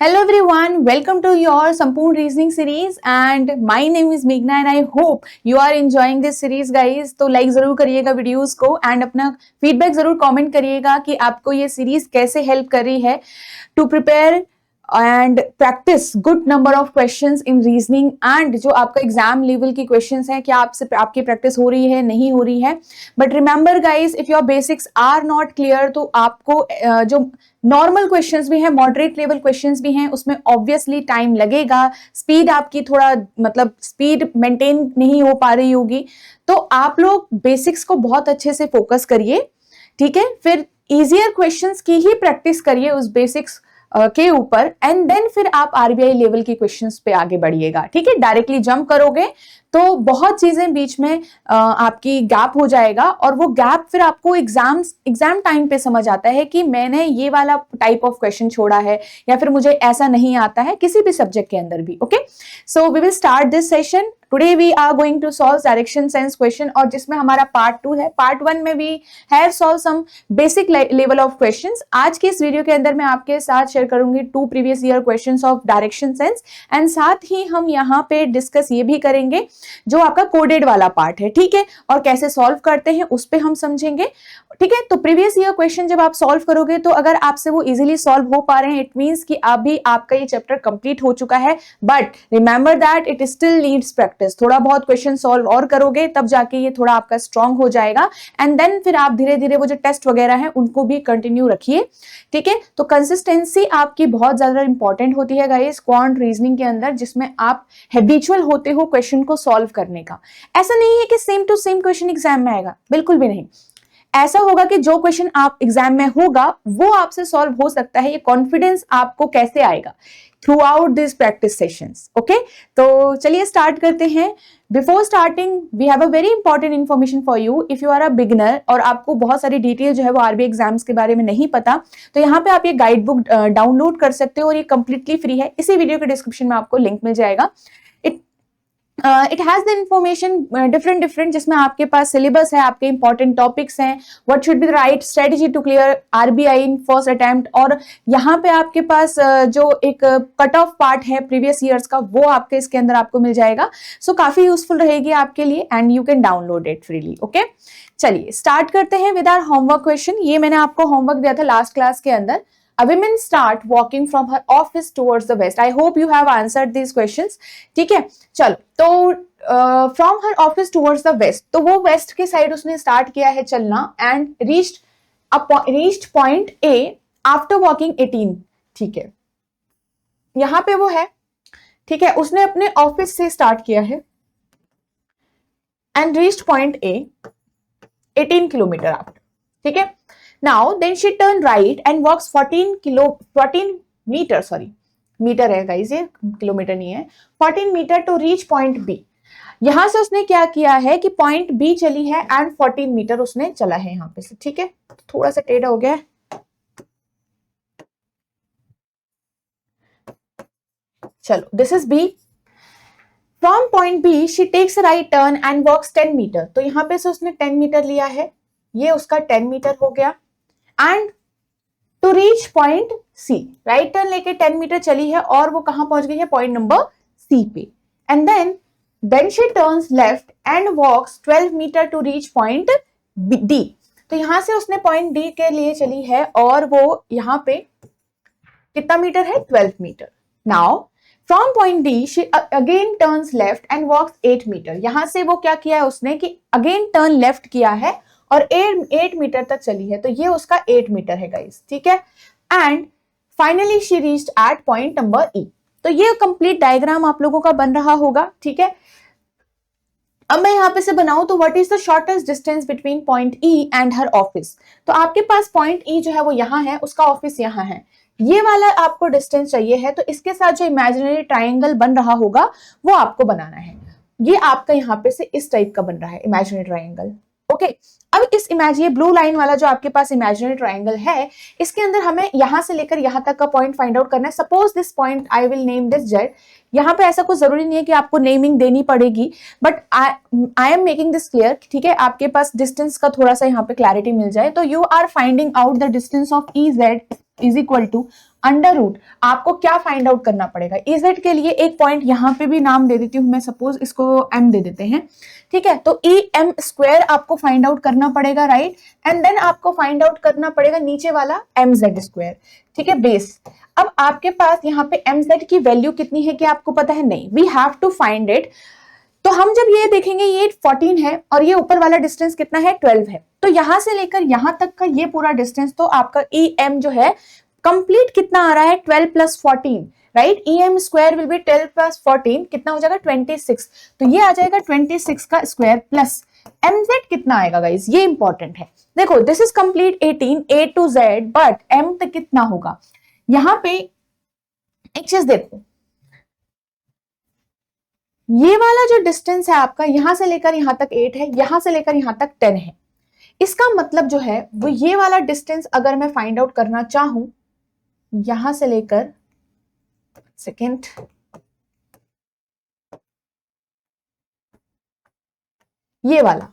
Hello everyone, welcome to your Sampoorn Reasoning series and my name is Meghna and I hope you are enjoying this series guys. तो like जरूर करिएगा videos को and अपना feedback जरूर comment करिएगा कि आपको ये सीरीज कैसे हेल्प कर रही है to prepare and practice good number of questions in reasoning and जो आपका एग्जाम लेवल की क्वेश्चंस हैं क्या आपसे आपकी प्रैक्टिस हो रही है नहीं हो रही है. But remember guys, if your basics are not clear तो आपको जो नॉर्मल क्वेश्चंस भी हैं, मॉडरेट लेवल क्वेश्चंस भी हैं, उसमें ऑब्वियसली टाइम लगेगा. स्पीड आपकी थोड़ा स्पीड मेंटेन नहीं हो पा रही होगी. तो आप लोग बेसिक्स को बहुत अच्छे से फोकस करिए, ठीक है. फिर इजियर क्वेश्चंस की ही प्रैक्टिस करिए उस बेसिक्स के ऊपर एंड देन फिर आप आरबीआई लेवल की क्वेश्चंस पे आगे बढ़िएगा, ठीक है. डायरेक्टली जंप करोगे तो बहुत चीजें बीच में आपकी गैप हो जाएगा और वो गैप फिर आपको एग्जाम टाइम पे समझ आता है कि मैंने ये वाला टाइप ऑफ क्वेश्चन छोड़ा है या फिर मुझे ऐसा नहीं आता है किसी भी सब्जेक्ट के अंदर भी. Okay, so we will start this session. Today we are going to solve direction sense question और जिसमें हमारा पार्ट 2 है. पार्ट 1 में we have solve some basic level of questions. आज के इस वीडियो के अंदर मैं आपके साथ शेयर करूंगी 2 previous year questions of direction sense and साथ ही हम यहाँ पे डिस्कस ये भी करेंगे जो आपका कोडेड वाला पार्ट है, ठीक है, और कैसे सॉल्व करते हैं उस पे हम समझेंगे, ठीक है. तो प्रीवियस ईयर क्वेश्चन जब आप सॉल्व करोगे तो अगर आपसे वो इजीली सॉल्व हो पा रहे हैं, इट मींस कि अभी आपका ये चैप्टर कंप्लीट हो चुका है. But remember that it still needs practice. थोड़ा बहुत क्वेश्चन सॉल्व और करोगे तब जाके ये थोड़ा आपका स्ट्रांग हो जाएगा एंड देन फिर आप धीरे धीरे वो जो टेस्ट वगैरह है उनको भी कंटिन्यू रखिए, ठीक है. तो कंसिस्टेंसी आपकी बहुत ज्यादा इंपॉर्टेंट होती है गाइस क्वांट रीजनिंग के अंदर, जिसमें आप हैबिचुअल होते हो क्वेश्चन को सॉल्व करने का. ऐसा नहीं है कि same to same question exam में आएगा, बिल्कुल भी नहीं. ऐसा होगा कि जो क्वेश्चन आप एग्जाम में होगा वो आपसे सॉल्व हो सकता है. ये कॉन्फिडेंस आपको कैसे आएगा? Throughout this practice sessions. Okay, तो चलिए स्टार्ट करते हैं. Before starting we have a very important information for you. If you are a beginner और आपको बहुत सारी डिटेल जो है वो आरबीआई एग्जाम्स के बारे में नहीं पता, तो यहाँ पे आप ये गाइड बुक डाउनलोड कर सकते हो और ये कंप्लीटली फ्री है. इसी वीडियो के डिस्क्रिप्शन में आपको लिंक मिल जाएगा. It has the information different जिसमें आपके पास सिलेबस है, आपके इंपॉर्टेंट टॉपिक्स हैं, what should be the right strategy to clear RBI in first attempt. और यहाँ पे आपके पास जो एक कट ऑफ पार्ट है प्रीवियस ईयर्स का वो आपके इसके अंदर आपको मिल जाएगा. सो काफी यूजफुल रहेगी आपके लिए and you can download it freely. Okay, चलिए स्टार्ट करते हैं विद आवर होमवर्क क्वेश्चन. ये मैंने आपको होमवर्क दिया था लास्ट क्लास के अंदर. A woman start walking from her office towards the west. I hope you have answered these questions. ठीक है, चलो. तो from her office towards the west, तो वो वेस्ट के साइड उसने स्टार्ट किया है चलना and reached point A after walking 18. ठीक है, यहां पे वो है, ठीक है. उसने अपने ऑफिस से स्टार्ट किया है and reached point A 18 kilometre after, ठीक है. Now then she turned right and walks 14 meter, sorry meter है गाइस, ये किलोमीटर नहीं है, 14 meter to reach point B. यहां से उसने क्या किया है कि पॉइंट बी चली है एंड 14 मीटर उसने चला है यहां पे से, ठीक है. थोड़ा सा टेढ़ा हो गया है. चलो, this is B. From point B she takes a right turn and walks 10 meter. तो यहां पे से उसने 10 मीटर लिया है, ये उसका 10 मीटर हो गया. And to reach point C, right turn लेके 10 मीटर चली है और वो कहां पहुंच गई है? पॉइंट नंबर सी पे. And then she turns left and walks 12 meter to reach point D. तो यहां से उसने पॉइंट डी के लिए चली है और वो यहां पे कितना मीटर है? 12 meter. Now from point D she again turns left and walks 8 meter. यहां से वो क्या किया है उसने कि अगेन टर्न लेफ्ट किया है और 8 मीटर तक चली है, तो ये उसका 8 मीटर है गाइस, ठीक है. And finally she reached eight point number ई. तो ये कंप्लीट डायग्राम आप लोगों का बन रहा होगा, ठीक है. अब मैं यहां पे से बनाऊं तो what is the shortest distance between point E and her office. तो आपके पास पॉइंट ई जो है वो यहां है, उसका ऑफिस यहां है, ये वाला आपको डिस्टेंस चाहिए है. तो इसके साथ जो इमेजिनरी ट्राइंगल बन रहा होगा वो आपको बनाना है. ये आपका यहाँ पे से इस टाइप का बन रहा है इमेजिनरी ट्राइंगल. ओके, अब इस ये ब्लू लाइन वाला जो आपके पास इमेजिनरी ट्राइंगल है, इसके अंदर हमें यहां से लेकर यहां तक का पॉइंट फाइंड आउट करना है. Suppose this point I will name this Z. यहाँ पे ऐसा कुछ जरूरी नहीं है कि आपको नेमिंग देनी पड़ेगी, but I am making this clear, ठीक है. आपके पास डिस्टेंस का थोड़ा सा यहाँ पे क्लैरिटी मिल जाए. तो you are finding out the distance of E Z is equal to under root, आपको क्या फाइंड आउट करना पड़ेगा, इजेड के लिए एक पॉइंट यहां पे भी नाम दे देती हूं मैं, सपोज इसको एम दे देते हैं, ठीक है। तो ई एम स्क्वायर आपको फाइंड आउट करना पड़ेगा, राइट, एंड देन आपको फाइंड आउट करना पड़ेगा नीचे वाला एम जेड स्क्वायर, ठीक है, बेस। अब आपके पास यहाँ पे एम जेड की वैल्यू कितनी है कि आपको पता है, नहीं, we have to find it. तो हम जब ये देखेंगे ये 14 है और ये ऊपर वाला डिस्टेंस कितना है, 12 है, तो यहां से लेकर यहां तक का ये पूरा डिस्टेंस, तो आपका ई एम जो है कंप्लीट कितना आ रहा है, 12 plus 14, right, E M square will be 12 plus 14, कितना हो जाएगा 26, तो ये आ जाएगा 26 का स्क्वायर प्लस एम जेड कितना आएगा गाइस, ये इंपॉर्टेंट है। देखो this is complete 18 A to Z, but M तक कितना होगा, यहां पे एक चीज देखो, ये वाला जो डिस्टेंस है आपका यहां से लेकर यहां तक 8 है, यहां से लेकर यहां तक 10 है, इसका मतलब जो है वो ये वाला डिस्टेंस अगर मैं फाइंड आउट करना चाहूं, यहां से लेकर सेकेंड, ये वाला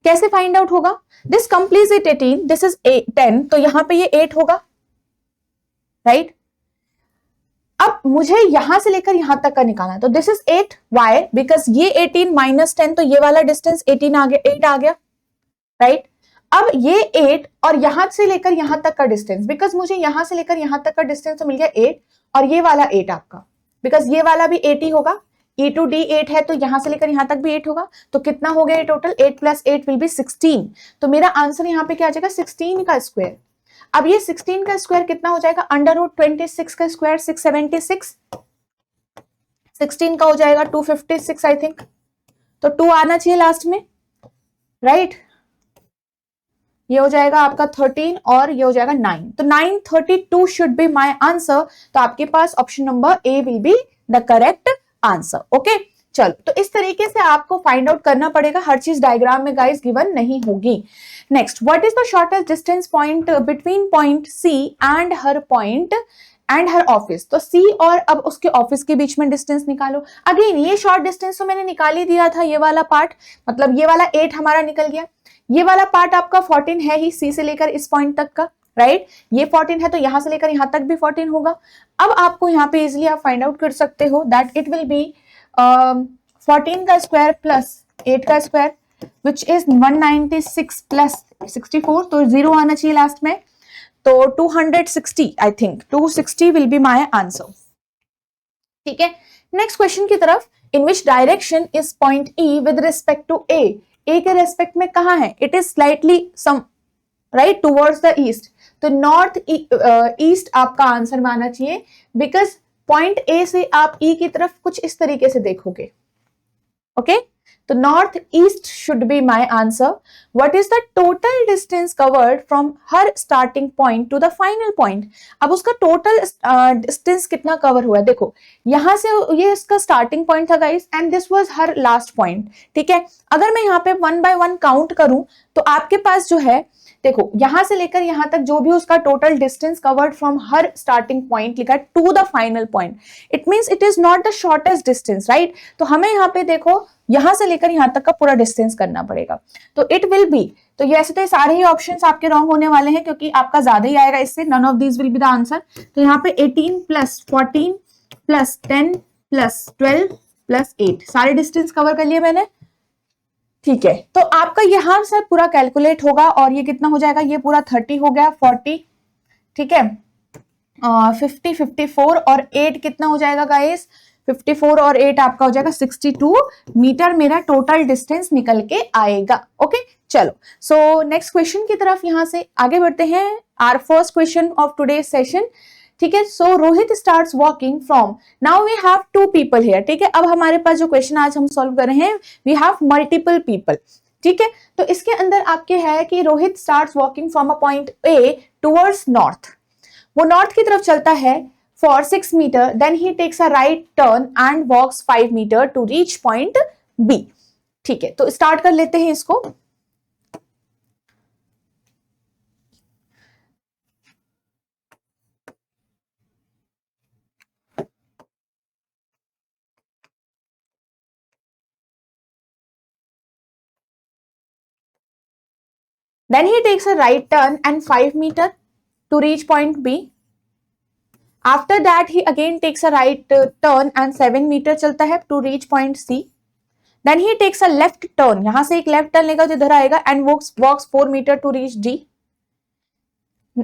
कैसे फाइंड आउट होगा, this complete it 18, this is 10, तो यहां पे ये 8 होगा, राइट। अब मुझे यहां से लेकर यहां तक का निकालना है, तो दिस इज 8, वाई, बिकॉज ये 18 माइनस 10, तो ये वाला डिस्टेंस 18 आ गया, 8 आ गया, राइट। अब ये 8 और यहां से लेकर यहां तक का डिस्टेंस, बिकॉज मुझे यहां से लेकर यहां तक का डिस्टेंस तो मिल गया 8, और ये वाला 8 आपका, बिकॉज ये वाला भी 8 ही होगा, ई टू डी 8 है, तो यहां से लेकर यहां तक भी 8 होगा, तो कितना हो गया टोटल, 8 प्लस 8 विल बी 16, तो मेरा आंसर यहां पे क्या आ जाएगा, 16 का स्क्वायर। अब ये 16 का स्क्वायर कितना हो जाएगा, अंडर रूट 26 का स्क्वायर 676, 16 का हो जाएगा 256 आई थिंक, तो 2 आना चाहिए लास्ट में, राइट, ये हो जाएगा आपका 13 और ये हो जाएगा 9, तो 932 शुड बी माय आंसर, तो आपके पास option number A will be the correct answer, okay. चलो, तो इस तरीके से आपको फाइंड आउट करना पड़ेगा, हर चीज डायग्राम में गाइस गिवन नहीं होगी। Next, what is the shortest distance point between point C and her point and her office, तो सी और अब उसके ऑफिस के बीच में डिस्टेंस निकालो। अगेन ये शॉर्ट डिस्टेंस तो मैंने निकाल ही दिया था, ये वाला पार्ट, मतलब ये वाला 8 हमारा निकल गया, ये वाला पार्ट आपका 14 है ही, सी से लेकर इस पॉइंट तक का, राइट, ये 14 है, तो यहां से लेकर यहां तक भी 14 होगा। अब आपको यहाँ पे इजिली आप फाइंड आउट कर सकते हो दैट इट विल बी 14 का स्क्वायर प्लस 8 का स्क्वायर, विच इज 196 प्लस 64, तो 0 आना चाहिए लास्ट में, तो 260 I think 260 will be my answer, ठीक है। नेक्स्ट क्वेश्चन की तरफ, in which direction is point E with respect to A, A के रेस्पेक्ट में कहां है, it is slightly some right towards the east, तो नॉर्थ ईस्ट आपका आंसर माना चाहिए, बिकॉज पॉइंट ए से आप ई की तरफ कुछ इस तरीके से देखोगे, ओके, तो north east should be my answer. What is the total distance covered from her starting point two the final point, अब उसका टोटल डिस्टेंस कितना कवर हुआ है, देखो यहां से ये इसका स्टार्टिंग पॉइंट था guys, and this was her last point, ठीक है। अगर मैं यहाँ पे 1 बाय 1 काउंट करूं, तो आपके पास जो है, देखो यहां से लेकर यहां तक जो भी उसका total distance covered from her starting point लिखा है to the final point, it means it is not the shortest distance, right, तो हमें यहाँ पे देखो यहां से लेकर यहां तक का पूरा डिस्टेंस करना पड़ेगा, तो इट विल बी, तो ये ऐसे तो सारे ही ऑप्शंस आपके रॉन्ग होने वाले हैं, क्योंकि आपका ज्यादा ही आएगा इससे, none of these will be the answer, तो यहाँ पे 18 प्लस 14 प्लस 10 प्लस 12 प्लस 8 सारे डिस्टेंस कवर कर लिए मैंने, ठीक है। तो आपका यहां से पूरा कैलकुलेट होगा, और ये कितना हो जाएगा, ये पूरा 30 हो गया, 40, ठीक है, 50 54 और 8 कितना हो जाएगा गाइस, 54 और 8 आपका हो जाएगा 62 मीटर, मेरा टोटल डिस्टेंस निकल के आएगा, ओके। चलो, सो नेक्स्ट क्वेश्चन की तरफ यहां से आगे बढ़ते हैं, our first question of today session, ठीक है। So Rohit starts walking from, now we have 2 people here, ठीक है। अब हमारे पास जो क्वेश्चन आज हम सॉल्व कर रहे हैं, वी हैव मल्टीपल पीपल, ठीक है। तो इसके अंदर आपके है कि Rohit starts walking from a point A towards north, वो नॉर्थ की तरफ चलता है for 6 meter, then he takes a right turn and walks 5 meter to reach point B, ठीक है। तो स्टार्ट कर लेते हैं इसको, then he takes a right turn and 5 meter, to reach point B. After that he again takes a right turn and 7 meter चलता है to reach point C. Then he takes a left turn, यहां से एक left turn लेगा जो इधर आएगा and walks 4 meter to reach D.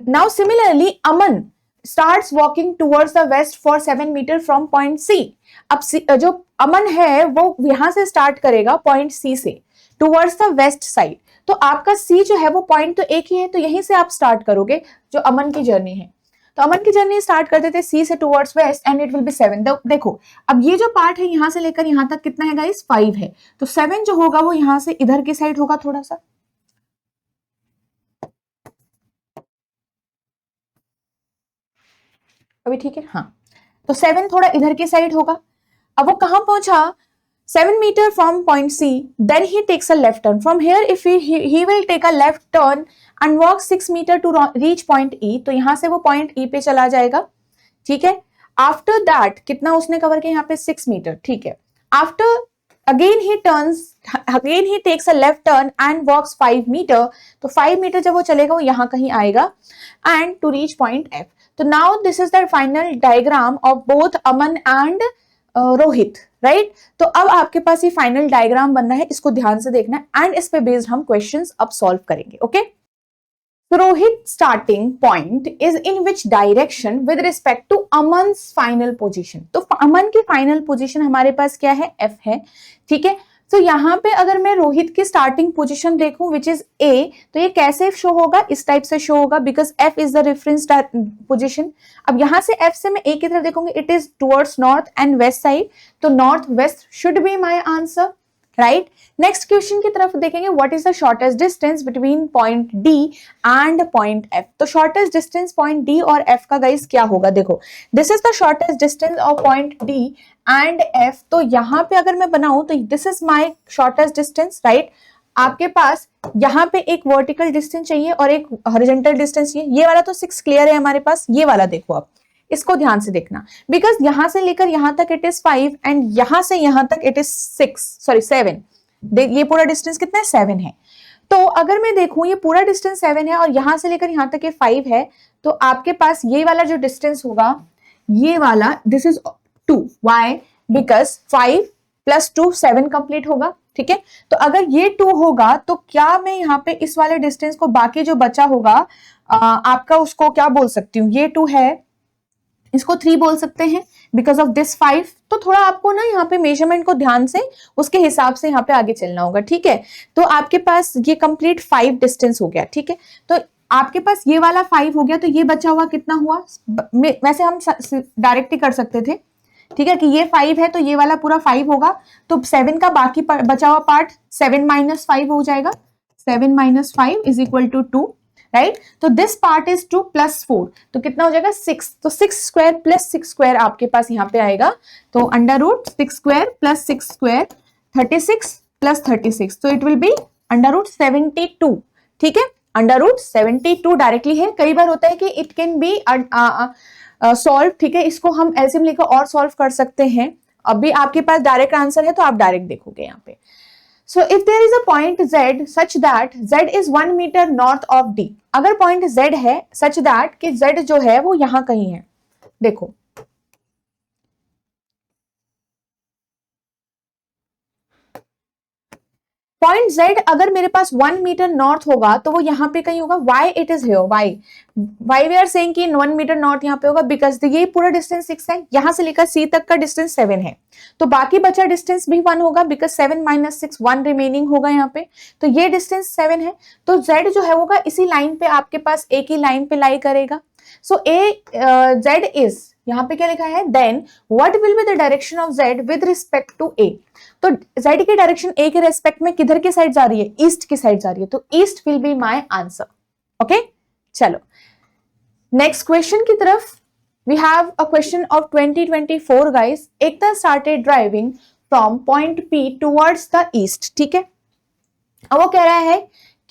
Now similarly Aman starts walking towards the west for 7 meter from point C. अब जो अमन है वो यहां से स्टार्ट करेगा पॉइंट C से towards the west side. तो आपका C जो है वो पॉइंट तो एक ही है, तो यहीं से आप स्टार्ट करोगे जो अमन की जर्नी है. तो अमन की जर्नी स्टार्ट कर देते C से towards waste and it will B 7. देखो अब ये जो पार्ट है यहां से लेकर यहां तक कितना है गाइस 5 है, तो 7 जो होगा वो यहां से इधर की साइड होगा थोड़ा सा. अभी ठीक है, हाँ. तो 7 थोड़ा इधर की साइड होगा. अब वो कहां पहुंचा 7 meter from point C. Then he takes a left turn. From here if he will take a left turn and walk 6 meter to reach point E. तो यहां से वो point E पे चला जाएगा. ठीक है. After that कितना उसने कवर किया यहाँ पे 6 meter. ठीक है. After again he takes a left turn and walks 5 meter. तो 5 meter जब वो चलेगा वो यहाँ कहीं आएगा and to reach point F. तो now this is the final diagram of both Aman and Rohit, right. तो अब आपके पास ये फाइनल डायग्राम बनना है, इसको ध्यान से देखना है एंड इस पे बेस्ड हम क्वेश्चंस अब सॉल्व करेंगे. Okay. Rohit starting point is in which direction with respect to Aman's final position. तो अमन की फाइनल पोजीशन हमारे पास क्या है F है. ठीक है. तो यहाँ पे अगर मैं रोहित की स्टार्टिंग पोजीशन देखूं विच इज A, तो ये कैसे शो होगा, इस टाइप से शो होगा because F is the reference position. अब यहां से F से मैं A की तरफ देखूंगी, it is towards north and west side, तो north west should be my answer, right. Next question की तरफ देखेंगे, what is the shortest distance between point D and point F. तो शॉर्टेस्ट डिस्टेंस पॉइंट D और F का guys क्या होगा, देखो this is the shortest distance of point D and F. तो यहां पे अगर मैं बनाऊं तो this is my shortest distance, right. आपके पास यहाँ पे एक वर्टिकल डिस्टेंस चाहिए और एक हॉरिजॉन्टल डिस्टेंस चाहिए. ये वाला तो 6 क्लियर है हमारे पास, ये वाला देखो आप, इसको ध्यान से देखना बिकॉज यहां से लेकर यहां तक इट इज 5 एंड यहां से यहां तक इट इज 7. ये पूरा डिस्टेंस कितना है 7 है. तो अगर मैं देखूं ये पूरा डिस्टेंस 7 है और यहां से लेकर यहां तक ये 5 है, तो आपके पास ये वाला जो डिस्टेंस होगा ये वाला this is 2. Why? Because 5 + 2 7 complete होगा. ठीक है. तो अगर ये 2 होगा तो क्या मैं यहाँ पे इस वाले डिस्टेंस को बाकी जो बचा होगा आपका उसको क्या बोल सकती हूँ, ये 2 है इसको 3 बोल सकते हैं बिकॉज ऑफ दिस 5. तो थोड़ा आपको ना यहाँ पे मेजरमेंट को ध्यान से उसके हिसाब से यहाँ पे आगे चलना होगा. ठीक है. तो आपके पास ये कंप्लीट 5 डिस्टेंस हो गया. ठीक है. तो आपके पास ये वाला 5 हो गया, तो ये बचा हुआ कितना हुआ, वैसे हम डायरेक्ट ही कर सकते थे. ठीक है कि ये 5 है तो ये वाला पूरा 5 होगा, तो 7 का बाकी बचा हुआ पार्ट 7 - 5 हो जाएगा. 7 - 5 इज इक्वल टू 2, राइट. तो दिस पार्ट इज 2 + 4, तो कितना हो जाएगा 6. तो 6 स्क्वायर + 6 स्क्वायर आपके पास यहाँ पे आएगा. तो √6 स्क्वायर + 6 स्क्वायर 36 + 36, तो इट विल बी √72. ठीक है. √72 डायरेक्टली है. कई बार होता है कि इट कैन बी सॉल्व. ठीक है. इसको हम एलसीएम लेकर और सॉल्व कर सकते हैं. अभी आपके पास डायरेक्ट आंसर है तो आप डायरेक्ट देखोगे यहाँ पे. So if there is a point Z such that Z is 1 meter north of D. अगर पॉइंट Z है such that कि Z जो है वो यहां कहीं है. देखो पॉइंट Z अगर मेरे पास 1 मीटर नॉर्थ होगा तो वो यहाँ पे कहीं होगा. Why it is here? Why we are saying कि 1 मीटर नॉर्थ यहाँ पे होगा बिकॉज ये पूरा डिस्टेंस 6 है, यहां से लेकर C तक का डिस्टेंस 7 है, तो बाकी बचा डिस्टेंस भी 1 होगा बिकॉज 7 - 6 1 रिमेनिंग होगा यहाँ पे. तो ये डिस्टेंस 7 है, तो Z जो है होगा इसी लाइन पे आपके पास एक ही लाइन पे लाई करेगा. सो Z इज यहाँ पे क्या लिखा है, then what will be the direction of Z with respect to A. तो Z की डायरेक्शन A के रेस्पेक्ट में किधर की साइड जा रही है, ईस्ट की साइड जा रही है, तो east will be my answer. Okay. चलो नेक्स्ट क्वेश्चन की तरफ. We have a question of 2024 guys. Ekta started driving from point P towards the east. ठीक है. अब वो कह रहा है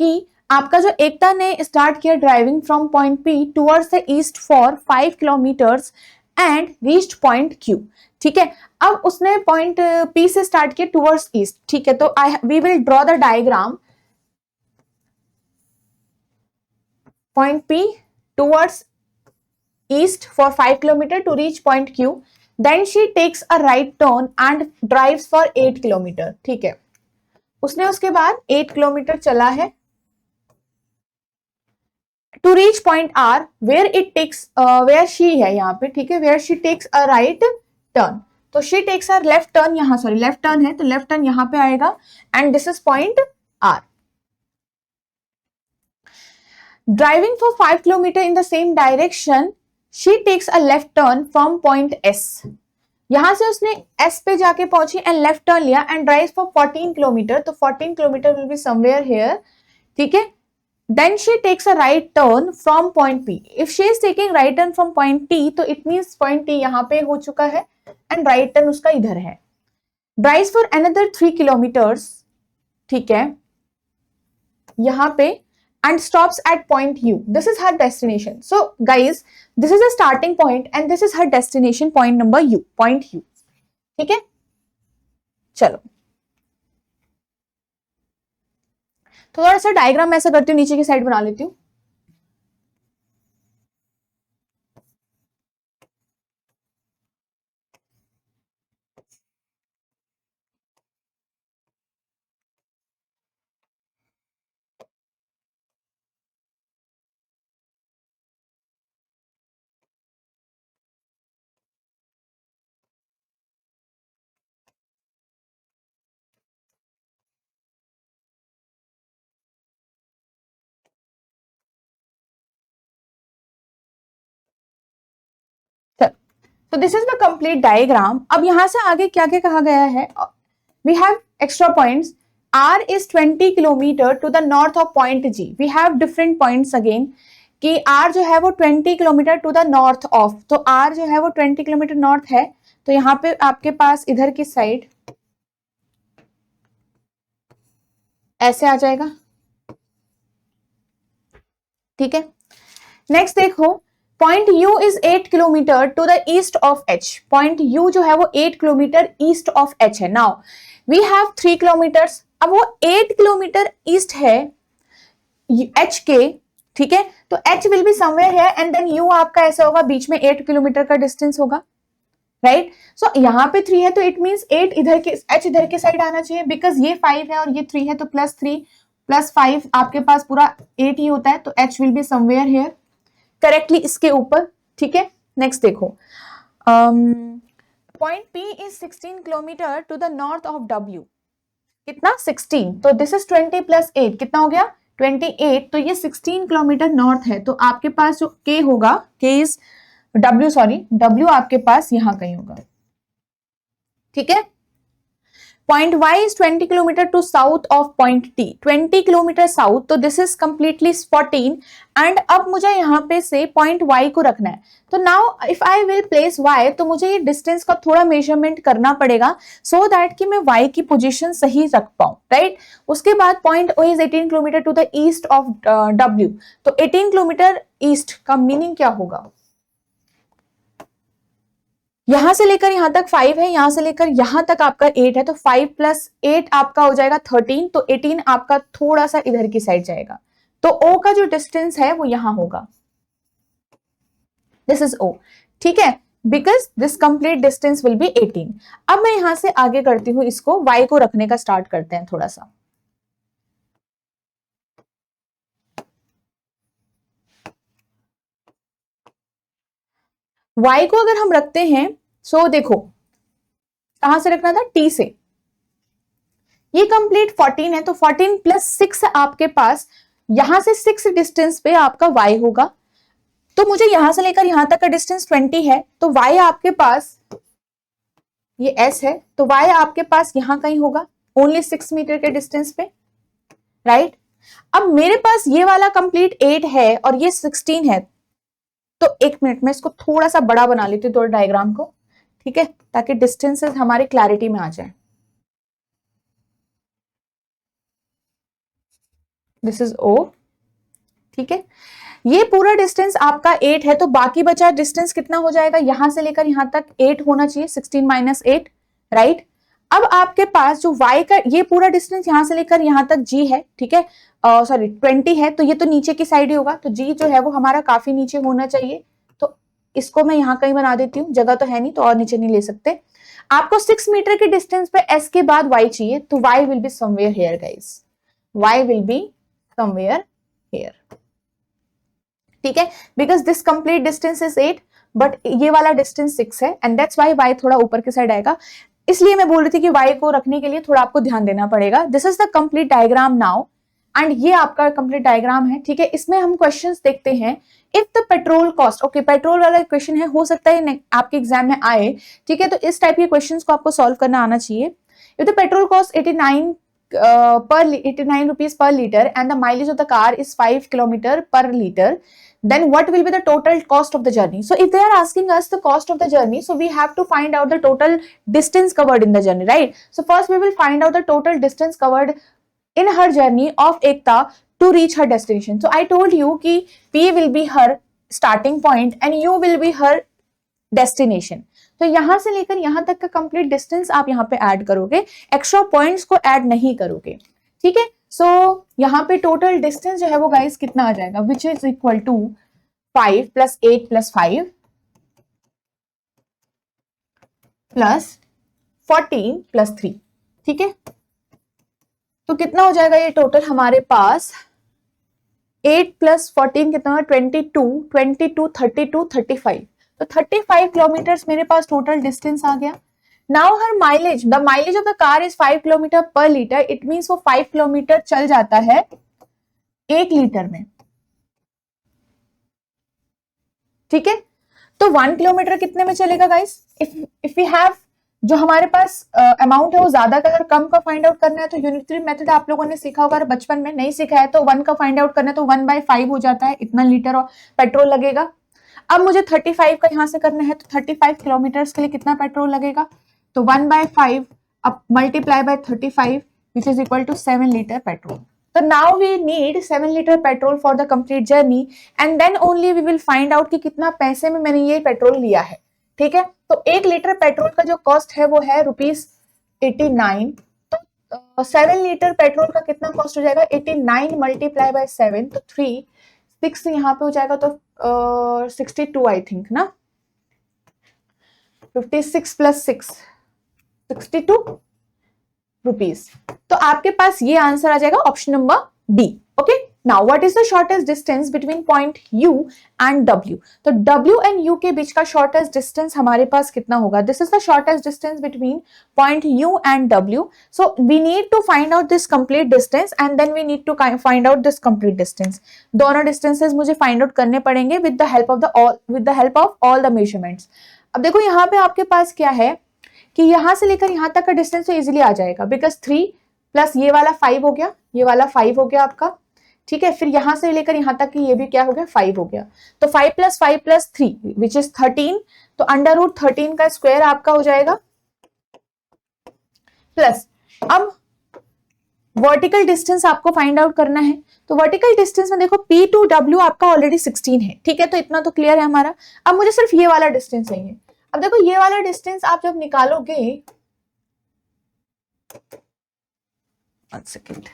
कि आपका जो एकता ने स्टार्ट किया driving from point P towards the east for 5 kilometres and reached point Q. ठीक है. अब उसने पॉइंट P से स्टार्ट किया टुवर्ड्स ईस्ट. ठीक है. तो we will draw the diagram. Point P towards east for 5 kilometer to reach point Q. Then she takes a right turn and drives for 8 kilometer. ठीक है, उसने उसके बाद 8 किलोमीटर चला है to reach point R where it takes where she है यहाँ पे, ठीक है, where she takes a right turn. तो she takes a left turn, यहाँ सॉरी लेफ्ट टर्न है तो लेफ्ट टर्न यहाँ पे आएगा and this is point R. Driving for 5 kilometer in the same direction, she takes a left turn from point S. यहां से उसने S पे जाके पहुंची एंड लेफ्ट टर्न लिया एंड ड्राइव फॉर 14 किलोमीटर. तो 14 kilometre will be somewhere here, ठीक है. Then she takes a right turn from point P. If she is taking right turn from point T तो it means point T यहाँ पे हो चुका है and right turn उसका इधर है. ड्राइव फॉर अनदर 3 किलोमीटर्स, ठीक है, यहाँ पे and stops at point U. This is her destination. So guys, this is a starting point and this is her destination point number U, point U. ठीक है, चलो तो थोड़ा सा डायग्राम मैं ऐसा करती हूँ, नीचे की साइड बना लेती हूँ. तो this is the complete diagram. अब यहां से आगे क्या क्या कहा गया है, we have extra points. R is 20 kilometre to the north of point G. We have different points again कि R जो है वो 20 kilometre to the north of, तो R जो है वो 20 किलोमीटर नॉर्थ है. तो यहाँ पे आपके पास इधर की साइड ऐसे आ जाएगा, ठीक है. नेक्स्ट देखो, point U is 8 kilometre to the east of H. Point U जो है वो 8 किलोमीटर ईस्ट ऑफ H है. Now we have 3 kilometres. अब वो 8 किलोमीटर ईस्ट है H के, ठीक है, तो H विल बी समवेयर है एंड देन U आपका ऐसा होगा, बीच में 8 किलोमीटर का डिस्टेंस होगा, राइट. सो यहाँ पे 3 है तो इट मींस 8 इधर के, H इधर के साइड आना चाहिए, बिकॉज ये 5 है और ये 3 है, तो +3 + 5 आपके पास पूरा 8 ही होता है. तो H will be somewhere here correctly इसके ऊपर, ठीक है. नेक्स्ट देखो, point P is 16 kilometre to the north of W. कितना, 16. तो दिस इज 20 + 8 कितना हो गया, 28. तो ये 16 किलोमीटर नॉर्थ है. तो आपके पास जो K होगा, K इज W आपके पास यहाँ कहीं होगा, ठीक है. Point Y is 20 kilometre to south of point T. 20 kilometre south, तो दिस इज कंप्लीटली 14. एंड अब मुझे यहाँ पे से पॉइंट Y को रखना है. तो now if I will place Y, तो मुझे ये डिस्टेंस का थोड़ा मेजरमेंट करना पड़ेगा सो दैट कि मैं Y की पोजीशन सही रख पाऊं, राइट. उसके बाद point O is 18 kilometre to the east of W. तो 18 किलोमीटर ईस्ट का मीनिंग क्या होगा, यहां से लेकर यहां तक 5 है, यहां से लेकर यहां तक आपका 8 है, तो 5 + 8 आपका हो जाएगा 13. तो 18 आपका थोड़ा सा इधर की साइड जाएगा. तो O का जो डिस्टेंस है वो यहां होगा, दिस इज O, ठीक है, because this complete distance will be 18. अब मैं यहां से आगे करती हूं, इसको Y को रखने का स्टार्ट करते हैं थोड़ा सा. Y को अगर हम रखते हैं, सो देखो कहां से रखना था, T से. ये कंप्लीट 14 है, तो 14 + 6 आपके पास, यहां से 6 डिस्टेंस पे आपका Y होगा. तो मुझे यहां से लेकर यहां तक का डिस्टेंस 20 है, तो Y आपके पास, ये S है, तो Y आपके पास यहां कहीं होगा, ओनली 6 मीटर के डिस्टेंस पे, राइट. अब मेरे पास ये वाला कंप्लीट 8 है और ये 16 है. तो 1 मिनट में इसको थोड़ा सा बड़ा बना लेती हूँ, थोड़ा डायग्राम को, ठीक है, ताकि डिस्टेंसेस हमारे क्लैरिटी में आ जाए. दिस इज O, ठीक है. ये पूरा डिस्टेंस आपका 8 है, तो बाकी बचा डिस्टेंस कितना हो जाएगा, यहां से लेकर यहां तक 8 होना चाहिए, 16 - 8, राइट. अब आपके पास जो y का ये पूरा डिस्टेंस यहां से लेकर यहां तक g है, ठीक है, सॉरी 20 है, तो ये तो नीचे की साइड ही होगा, तो g जो है वो हमारा काफी नीचे होना चाहिए। तो इसको मैं यहां कहीं बना देती हूँ, जगह तो है नहीं तो और नीचे नहीं ले सकते। आपको 6 मीटर के डिस्टेंस पे s के बाद y चाहिए, तो y will be somewhere here guys, y will be somewhere here, ठीक है, because this complete distance is 8 but ये वाला डिस्टेंस 6 है एंड दैट्स व्हाई y थोड़ा ऊपर की साइड आएगा। इसलिए मैं बोल रही थी कि y को रखने के लिए थोड़ा आपको ध्यान देना पड़ेगा। This is the complete diagram now and ये आपका कंप्लीट डायग्राम है, ठीक है। इसमें हम क्वेश्चंस देखते हैं। If the petrol cost, okay petrol वाला क्वेश्चन है, हो सकता है आपके एग्जाम में आए, ठीक है, तो इस टाइप के क्वेश्चंस को आपको सॉल्व करना आना चाहिए। If the petrol cost 89 rupees per liter and the mileage of the car is 5 kilometer per liter, then what will be the total cost of the journey? So if they are asking us the cost of the journey, so we have to find out the total distance covered in the journey, right? So first we will find out the total distance covered in her journey of Ekta to reach her destination. So I told you कि P will be her starting point and U will be her destination. तो यहां से लेकर यहां तक का complete distance आप यहाँ पे ऐड करोगे, एक्स्ट्रा पॉइंट्स को ऐड नहीं करोगे, ठीक है। सो यहाँ पे टोटल डिस्टेंस जो है वो गाइस कितना आ जाएगा, विच इज इक्वल टू 5 + 8 + 5 + 14 + 3, ठीक है। तो कितना हो जाएगा ये टोटल हमारे पास, 8 + 14 कितना, 22, 22, 32, 35, तो 35 किलोमीटर्स मेरे पास टोटल डिस्टेंस आ गया। Now her mileage, the mileage of the car is 5 kilometre पर लीटर, इट मींस वो 5 किलोमीटर चल जाता है 1 लीटर में, ठीक है। तो 1 किलोमीटर कितने में चलेगा गाइस? इफ वी हैव, जो हमारे पास अमाउंट है वो ज्यादा का, अगर कम का फाइंड आउट करना है तो यूनिटरी मेथड आप लोगों ने सीखा होगा, बचपन में नहीं सीखा है तो 1 का फाइंड आउट करना है तो 1/5 हो जाता है, इतना लीटर और पेट्रोल लगेगा। अब मुझे 35 का यहां से करना है तो 35 किलोमीटर्स के लिए कितना पेट्रोल लगेगा, तो 1/5 अब multiply by 35 which is equal to 7 litre petrol. तो now we need 7 litre petrol for the complete journey and then only we will find out कि कितना पैसे में मैंने ये पेट्रोल लिया है, ठीक है। तो 1 लीटर पेट्रोल का जो कॉस्ट है वो है ₹89, तो 7 लीटर पेट्रोल का कितना कॉस्ट हो जाएगा, 89 मल्टीप्लाई बाय 7, तो 6 यहाँ पे हो जाएगा, तो 62 आई थिंक ना, 56 + 6 62 रुपीज। तो आपके पास ये आंसर आ जाएगा option number D, okay. Now what is the shortest distance between point U and W? तो W एंड U के बीच का शॉर्टेस्ट डिस्टेंस हमारे पास कितना होगा, this is the shortest distance between point U and W। So we need to find out this complete distance and then we need to find out this complete distance. दोनों distances मुझे find out करने पड़ेंगे with the help of all the measurements. अब देखो यहाँ पे आपके पास क्या है कि यहां से लेकर यहां तक का डिस्टेंस तो इजीली आ जाएगा, बिकॉज 3 + ये वाला 5 हो गया, ये वाला 5 हो गया आपका, ठीक है। फिर यहां से लेकर यहां तक की ये भी क्या हो गया, 5 हो गया, तो 5 + 5 + 3 विच इज 13, तो √13 का स्क्वायर आपका हो जाएगा, प्लस अब वर्टिकल डिस्टेंस आपको फाइंड आउट करना है। तो वर्टिकल डिस्टेंस में देखो P to W आपका ऑलरेडी 16 है, ठीक है, तो इतना तो क्लियर है हमारा। अब मुझे सिर्फ ये वाला डिस्टेंस चाहिए। अब देखो ये वाला डिस्टेंस आप जब निकालोगे, 1 सेकेंड,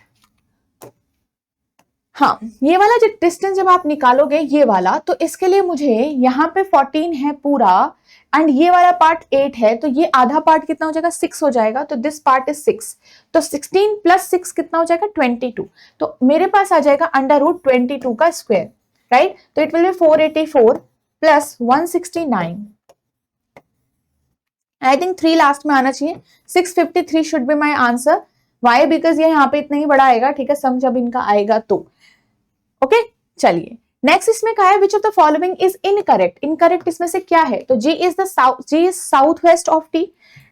हाँ, ये वाला जो डिस्टेंस जब आप निकालोगे ये वाला, तो इसके लिए मुझे यहाँ पे 14 है पूरा एंड ये वाला पार्ट 8 है, तो ये आधा पार्ट कितना हो जाएगा, 6 हो जाएगा, तो दिस पार्ट इज 6, तो 16 + 6 कितना हो जाएगा, 22, तो मेरे पास आ जाएगा √22 का स्क्वायर, राइट। तो it will be 484 + 169, I think 3 last में आना चाहिए, 653 should be my answer. Why, because ये यहाँ पे इतना ही बड़ा आएगा, ठीक है, सम जब इनका आएगा तो, ओके। चलिए नेक्स्ट इसमें क्या है, which of the following is incorrect. Incorrect इसमें से क्या है, तो G is south west of T,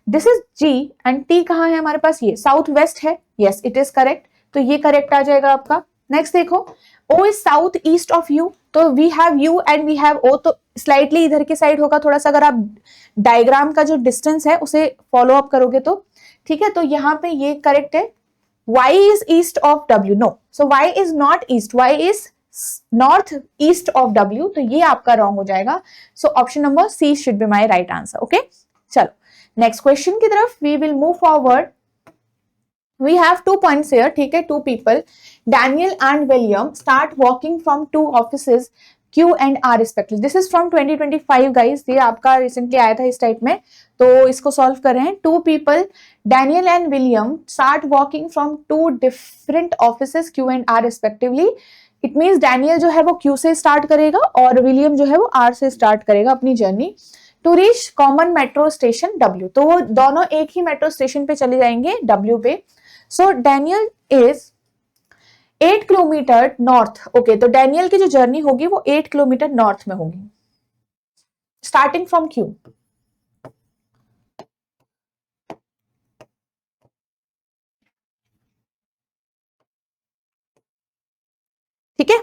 this is G and T कहाँ है हमारे पास, ये साउथ वेस्ट है, यस इट इज करेक्ट, तो ये करेक्ट आ जाएगा आपका। नेक्स्ट देखो O is south east of U, तो we have U and we have O, तो स्लाइटली इधर की साइड होगा थोड़ा सा, अगर आप डायग्राम का जो डिस्टेंस है उसे फॉलो अप करोगे तो, ठीक है। तो यहाँ पे ये करेक्ट है। Y is east of W, no, so Y is not east, Y is north east of W, तो ये आपका रॉन्ग हो जाएगा। So option number C should be my right answer, okay। चलो नेक्स्ट क्वेश्चन की तरफ we will move forward. We have 2 points here. ठीक है, 2 people, Daniel and William, start walking from 2 offices Q and R respectively. This is from 2025 guys. ये आपका recently आया था इस टाइप में, तो इसको सॉल्व कर रहे हैं. 2 people, Daniel and William, start walking from 2 different offices Q and R respectively. It means Daniel जो है वो Q से स्टार्ट करेगा और William जो है वो R से स्टार्ट करेगा अपनी journey. To reach common metro station W. तो वो दोनों एक ही मेट्रो स्टेशन पे चले जाएंगे W पे. So Daniel is 8 kilometre north. Okay, तो डैनियल की जो जर्नी होगी वो 8 किलोमीटर नॉर्थ में होगी, स्टार्टिंग फ्रॉम क्यू. ठीक है,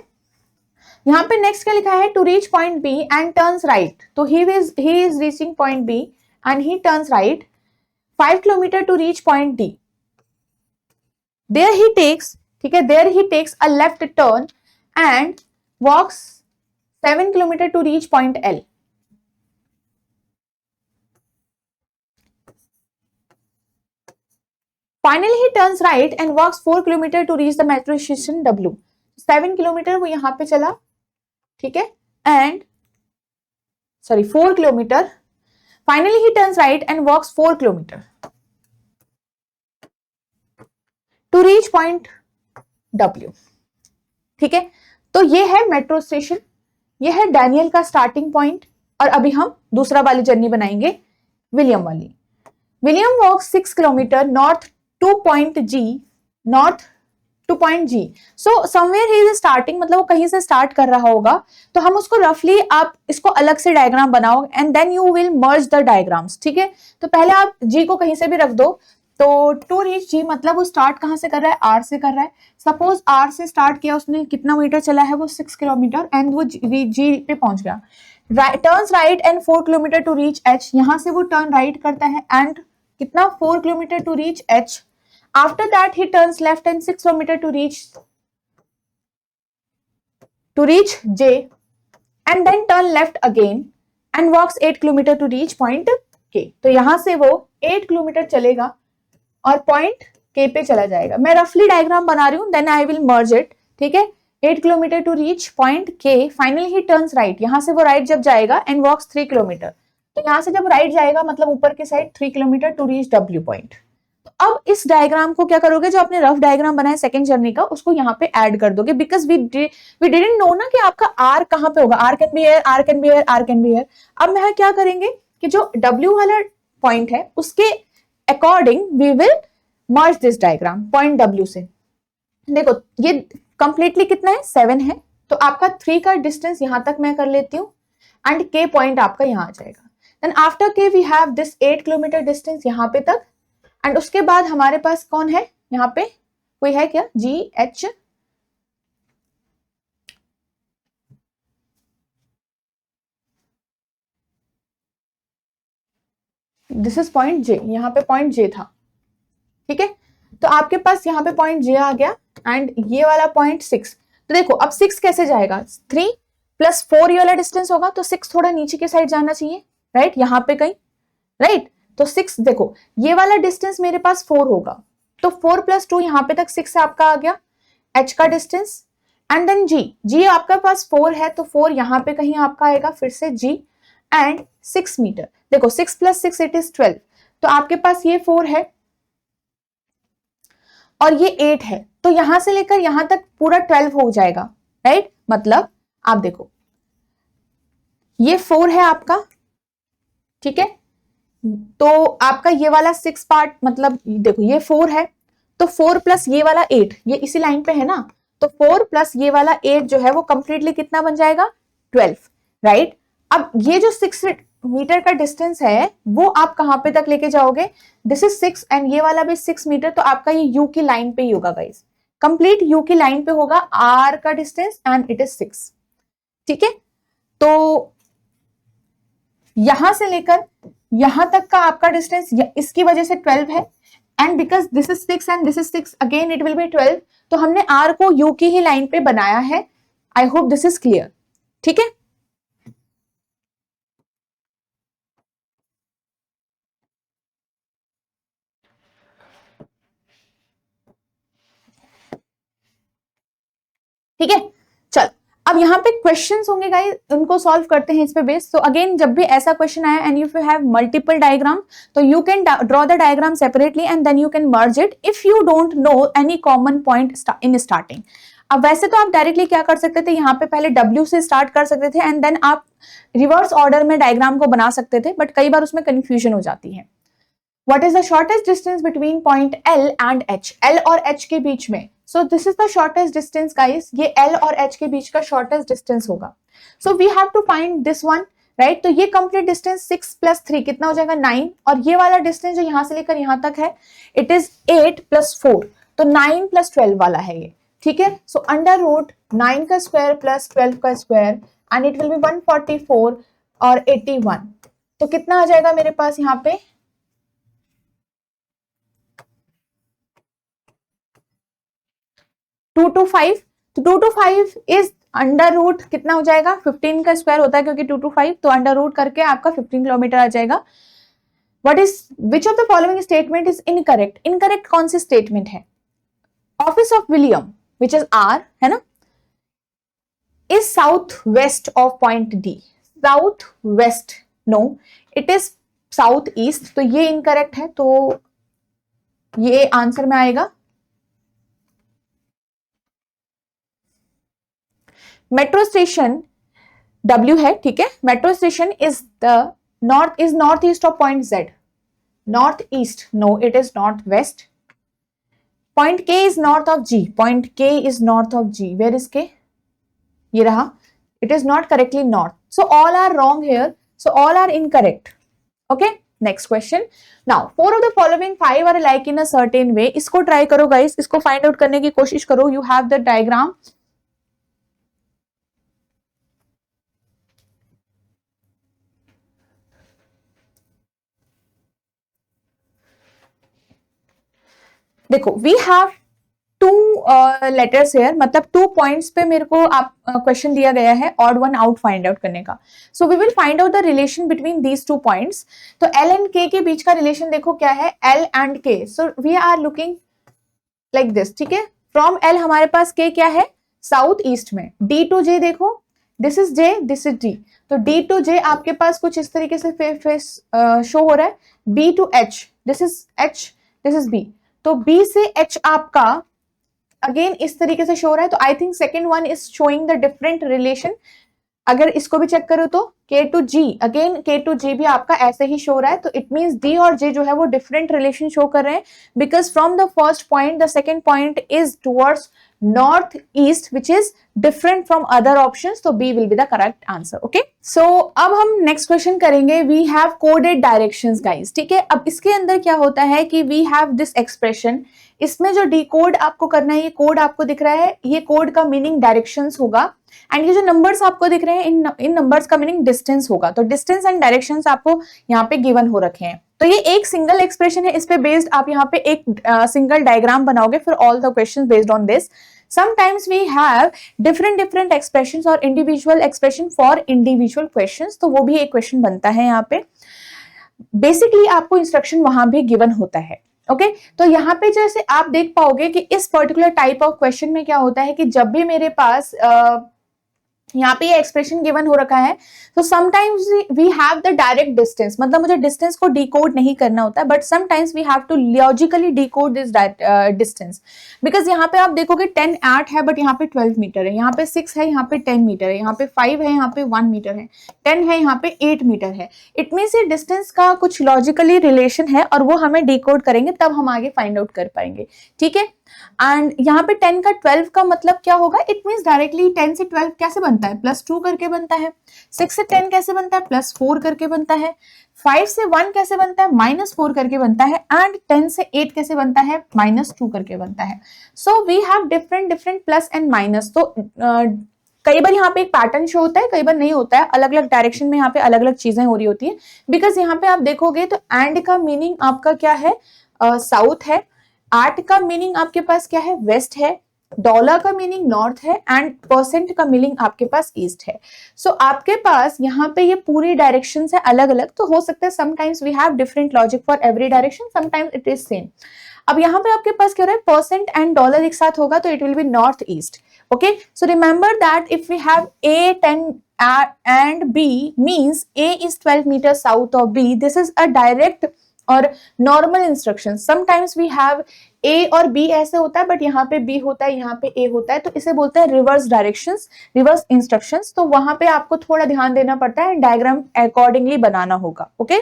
यहां पे नेक्स्ट क्या लिखा है, to reach point B and turns right. तो he is reaching point B and he turns right. 5 kilometre to reach point D. There he takes, ठीक है, there he takes a left turn and walks 7 kilometer to reach point L. Finally he turns right and walks 4 kilometer to reach the metro station W. 7 kilometer वो यहां पे चला, ठीक है, and 4 kilometer. Finally he turns right and walks 4 kilometer to reach point W. ठीक है, तो ये है मेट्रो स्टेशन, ये है डैनियल का स्टार्टिंग पॉइंट. और अभी हम दूसरा वाली जर्नी बनाएंगे, विलियम वाली. William walks 6 kilometre north to point G. North to point G. So somewhere he is starting, मतलब वो कहीं से स्टार्ट कर रहा होगा. तो हम उसको रफली, आप इसको अलग से डायग्राम बनाओ and then you will merge the diagrams. ठीक है, तो पहले आप G को कहीं से भी रख दो. तो टू रीच जी मतलब वो स्टार्ट कहां से कर रहा है, आर से कर रहा है. सपोज आर से स्टार्ट किया, उसने कितना मीटर चला है, वो 6 किलोमीटर एंड वो जी पे पहुंच गया. Turns right and 4 kilometre to reach H. यहां से वो टर्न राइट करता है एंड कितना, 4 kilometre to reach H. After that he turns left and 6 kilometre to reach J and then turn left again and walks 8 kilometre to reach point K. तो यहां से वो 8 किलोमीटर चलेगा और पॉइंट के पे चला जाएगा. मैं रफली डायग्राम बना रही हूं, then I will merge it. ठीक है, 8 kilometre to reach point K. Finally he turns right. यहां से वो राइट जब जाएगा एंड वॉक्स 3 किलोमीटर. तो यहां से जब राइट जाएगा मतलब ऊपर के side 3 kilometre to reach W point. तो अब इस डायग्राम को क्या करोगे, जो आपने रफ डायग्राम बनाया सेकंड जर्नी का, उसको यहाँ पे ऐड कर दोगे. बिकॉज वी डिडंट नो ना कि आपका आर कहां पे होगा. R can be here, R can be here, R can be here. अब मैं क्या करेंगे कि जो डब्ल्यू वाला पॉइंट है उसके according we will merge this diagram point W से. देखो ये कंप्लीटली कितना है, 7 है. तो आपका 3 का डिस्टेंस यहां तक मैं कर लेती हूँ एंड के पॉइंट आपका यहां आ जाएगा. Then after K we have this 8 kilometre distance यहां पे तक. एंड उसके बाद हमारे पास कौन है यहाँ पे, कोई है क्या, जी H. This is point J. यहाँ पे पॉइंट J था. ठीक है, तो आपके पास यहाँ पे पॉइंट J आ गया एंड ये वाला पॉइंट 6. तो देखो अब 6 कैसे जाएगा, 3 + 4 ये वाला डिस्टेंस होगा, तो 6 थोड़ा नीचे के साइड जाना चाहिए, राइट, यहाँ पे कहीं, राइट. तो 6 देखो ये वाला डिस्टेंस मेरे पास 4 होगा, तो 4 + 2 यहाँ पे तक 6 आपका आ गया h का डिस्टेंस. एंड देन जी आपका पास 4 है, तो 4 यहाँ पे कहीं आपका आएगा, फिर से g एंड 6 मीटर. देखो 6 + 6 इट इज 12. तो आपके पास ये 4 है और ये 8 है, तो यहां से लेकर यहां तक पूरा 12 हो जाएगा, राइट. मतलब आप देखो ये 4 है आपका, ठीक है, तो आपका ये वाला 6 पार्ट, मतलब देखो ये 4 है, तो 4 + ये वाला 8, ये इसी लाइन पे है ना, तो 4 + ये वाला 8 जो है वो कंप्लीटली कितना बन जाएगा, 12, राइट. अब ये जो 6 मीटर का डिस्टेंस है वो आप कहां पे तक लेके जाओगे, दिस इज 6 एंड ये वाला भी 6 मीटर, तो आपका ये यू की लाइन पे ही होगा गाइस, कंप्लीट यू की लाइन पे होगा आर का डिस्टेंस एंड इट इज 6. ठीक है, तो यहां से लेकर यहां तक का आपका डिस्टेंस इसकी वजह से 12 है and because this is 6 and this is 6 again it will be 12. तो हमने आर को यू की ही लाइन पे बनाया है. I hope this is clear. ठीक है, ठीक है, चल अब यहाँ पे क्वेश्चंस होंगे गाइस, उनको सॉल्व करते हैं इस पे बेस। तो अगेन जब भी ऐसा क्वेश्चन आया and if you have multiple diagram तो you can draw the diagram separately and then you can merge it if you don't know any common point in starting. अब वैसे तो आप डायरेक्टली क्या कर सकते थे, यहाँ पे पहले W से स्टार्ट कर सकते थे एंड देन आप रिवर्स ऑर्डर में डायग्राम को बना सकते थे, बट कई बार उसमें कंफ्यूजन हो जाती है। What is the shortest distance between point L and H? L और H के बीच में। So this is the shortest distance guys. ये L और H के बीच का shortest distance होगा। So we have to find this one, right? तो ये complete distance 6 plus 3 कितना हो जाएगा 9, और ये वाला distance जो यहाँ से लेकर यहाँ तक है it is 8 plus 4, तो 9 plus 12 वाला है ये, ठीक है। So under root 9 का square plus 12 का square and it will be 144 और 81, तो कितना आ जाएगा मेरे पास यहाँ पे 2 to 5, तो 2 to 5 इज अंडर रूट कितना हो जाएगा 15 का स्क्वायर होता है क्योंकि 2 to 5, तो अंडर रूट करके आपका 15 किलोमीटर आ जाएगा। What is which of the following statement is incorrect? Incorrect कौन सी स्टेटमेंट है? Office of William which is R, है ना, is south west of point D. South west, no it is south east, तो ये incorrect है, तो ये आंसर में आएगा। मेट्रो स्टेशन W है, ठीक है। Metro station is the north east of point Z। North east, no it is north west. Point K is north of G। Point K is north of G। Where is K? ये रहा, it is not correctly north, so all are wrong here, so all are incorrect. Okay, next question. Now 4 of the following 5 are like in a certain way. इसको try करो guys, इसको find out करने की कोशिश करो। You have the diagram. देखो we have 2 letters hair, मतलब 2 points पे मेरे को आप क्वेश्चन दिया गया है odd one out find out करने का। So we will find out the relation between these 2 points. तो L एंड K के बीच का रिलेशन देखो क्या है, L and K। So we are looking like this, ठीक है। फ्रॉम L हमारे पास K क्या है, साउथ ईस्ट में। D to J देखो, this is J, this is D, तो D to J आपके पास कुछ इस तरीके से फेस शो हो रहा है। B to H, this is H, this is B, तो B से H आपका अगेन इस तरीके से शो हो रहा है। तो I think second one is showing the different relation. अगर इसको भी चेक करो तो K to G, again K to G भी आपका ऐसे ही शो हो रहा है, तो इट मीन्स D और J जो है वो डिफरेंट रिलेशन शो कर रहे हैं, because from the first point the second point is towards north east which is different from other options, तो B will be the correct answer. Okay, so अब हम नेक्स्ट क्वेश्चन करेंगे। We have coded directions guys, ठीक है। अब इसके अंदर क्या होता है कि वी हैव दिस एक्सप्रेशन, इसमें जो डिकोड आपको करना है, ये कोड आपको दिख रहा है, ये कोड का मीनिंग डायरेक्शंस होगा, एंड ये जो नंबर्स आपको दिख रहे हैं इन नंबर्स का मीनिंग डिस्टेंस होगा। तो डिस्टेंस एंड डायरेक्शंस आपको यहाँ पे गिवन हो रखे हैं। तो ये एक सिंगल एक्सप्रेशन है, इस पे बेस्ड आप यहाँ पे एक सिंगल डायग्राम बनाओगे फिर all the questions based on this. Sometimes we have different expressions और individual expression for individual questions, तो वो भी एक क्वेश्चन बनता है यहाँ पे। बेसिकली आपको इंस्ट्रक्शन वहां भी गिवन होता है। ओके, तो यहाँ पे जैसे आप देख पाओगे कि इस पर्टिकुलर टाइप ऑफ क्वेश्चन में क्या होता है कि जब भी मेरे पास यहाँ पे ये एक्सप्रेशन गिवन हो रखा है, तो sometimes we have the direct distance, मतलब मुझे डिस्टेंस को डिकोड नहीं करना होता है, but sometimes we have to logically decode this distance. Because यहाँ पे आप देखोगे 10 8 है, बट यहाँ पे 12 मीटर है, यहाँ पे 6 है, यहाँ पे 10 मीटर है, यहाँ पे 5 है, यहाँ पे 1 मीटर है, 10 है, यहाँ पे 8 मीटर है। इट मीन्स ये डिस्टेंस का कुछ लॉजिकली रिलेशन है और वो हमें डिकोड करेंगे तब हम आगे फाइंड आउट कर पाएंगे, ठीक है। एंड यहाँ पे 10 का 12 का मतलब क्या होगा, इट मीन्स डायरेक्टली 10 से 12 कैसे बनता है, +2 करके बनता है। 6 से 10 कैसे बनता है, +4 करके बनता है। 5 से 1 कैसे बनता है, -4 करके बनता है। एंड 10 से 8 कैसे बनता है, -2 करके बनता है। So we have different plus and minus. तो कई बार यहाँ पे एक पैटर्न शो होता है, कई बार नहीं होता है, अलग अलग डायरेक्शन में यहाँ पे अलग अलग चीजें हो रही होती है। बिकॉज यहाँ पे आप देखोगे तो एंड का मीनिंग आपका क्या है, साउथ है। 8 का मीनिंग आपके पास क्या है, वेस्ट है। डॉलर का मीनिंग नॉर्थ है एंड परसेंट का मीनिंग आपके पास ईस्ट है। सो आपके पास यहाँ पे ये पूरी डायरेक्शन है अलग अलग, तो हो सकता है sometimes we have different logic for every direction, sometimes it is same. अब यहाँ पे आपके पास क्या हो रहा है, परसेंट एंड डॉलर एक साथ होगा तो it will be north east. Okay, so remember that if we have A 10 and B means A is 12 meters south of B. This is a direct और normal instruction. Sometimes we have A और B ऐसे होता है, but यहाँ पे B होता है, यहाँ पे ए होता है, तो इसे बोलते हैं रिवर्स डायरेक्शंस, रिवर्स इंस्ट्रक्शंस. तो वहां पे आपको थोड़ा ध्यान देना पड़ता है, डायग्राम अकॉर्डिंगली बनाना होगा. Okay,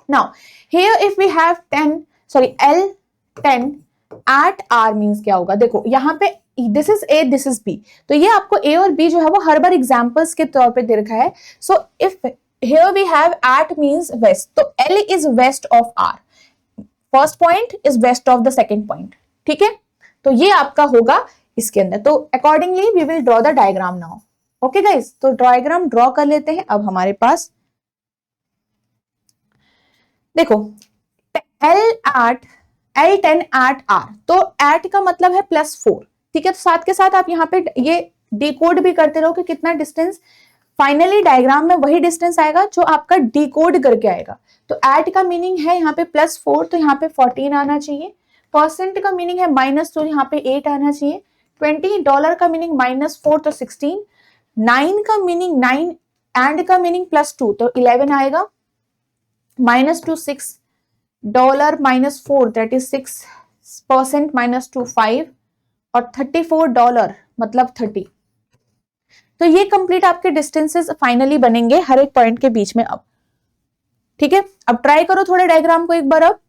now here if we have 10 sorry L10 at R means क्या होगा, देखो यहाँ पे this is A, this is B, तो ये आपको ए और बी जो है वो हर बार एग्जांपल्स के तौर पे दे रखा है. So if here we have at means west, तो L is west of R, first point is west of the second point. ठीक है, तो ये आपका होगा इसके अंदर. तो accordingly we will draw the diagram now. Okay guys, तो डायग्राम ड्रॉ कर लेते हैं. अब हमारे पास देखो L10 at R, तो at का मतलब है +4. ठीक है, तो साथ के साथ आप यहाँ पे ये डिकोड भी करते रहो कि कितना डिस्टेंस, फाइनली डायग्राम में वही डिस्टेंस आएगा जो आपका डिकोड करके आएगा. तो एट का मीनिंग है यहाँ पे +4, तो यहाँ पे 14 आना चाहिए. परसेंट का मीनिंग है -2, तो यहाँ पे 8 आना चाहिए. $20 का मीनिंग -4 तो 16. 9 का मीनिंग 9 एंड का मीनिंग +2 तो 11 आएगा. -2 $6 -4 दैट इज 6%, -2 5 और $34 मतलब 30. तो ये कंप्लीट आपके डिस्टेंसेस फाइनली बनेंगे हर एक पॉइंट के बीच में. अब ठीक है, अब ट्राई करो थोड़े डायग्राम को एक बार. अब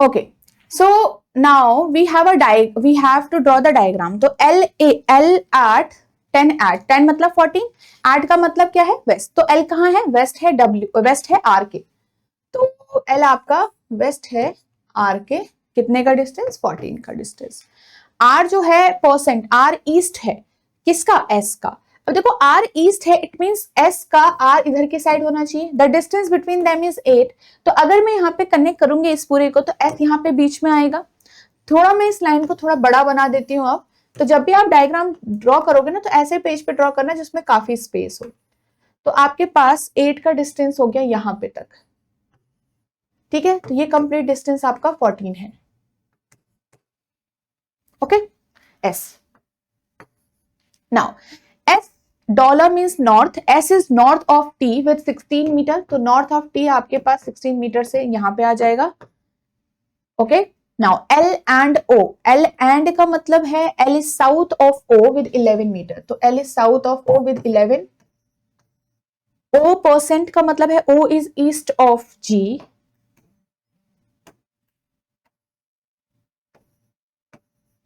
okay, so now we have we have to draw the diagram. तो L at 10 at 10 मतलब 14, at का मतलब क्या है, वेस्ट. तो L कहाँ है, वेस्ट है, W वेस्ट है R के. तो L आपका वेस्ट है R के, कितने का डिस्टेंस, 14 का डिस्टेंस. R जो है परसेंट, R ईस्ट है, किसका, S का. अब देखो R ईस्ट है, इट मींस S का R इधर की साइड होना चाहिए. The distance between them is 8. तो अगर मैं यहाँ पे कनेक्ट करूंगी इस पूरे को, तो S यहाँ पे बीच में आएगा. थोड़ा मैं इस लाइन को थोड़ा बड़ा बना देती हूँ. अब तो जब भी आप डायग्राम ड्रॉ करोगे ना, तो ऐसे पेज पे ड्रॉ करना जिसमें काफी स्पेस हो. तो आपके पास 8 का डिस्टेंस हो गया यहाँ पे तक. ठीक है, तो ये कंप्लीट डिस्टेंस आपका 14 है. Okay, S. Now S dollar means north. S is north of T with 16 metre. तो नॉर्थ ऑफ T आपके पास 16 मीटर से यहां पे आ जाएगा. Okay, now L and O. L and का मतलब है L is south of O with 11 metre. तो L is south of O with 11. O percent का मतलब है O is east of G.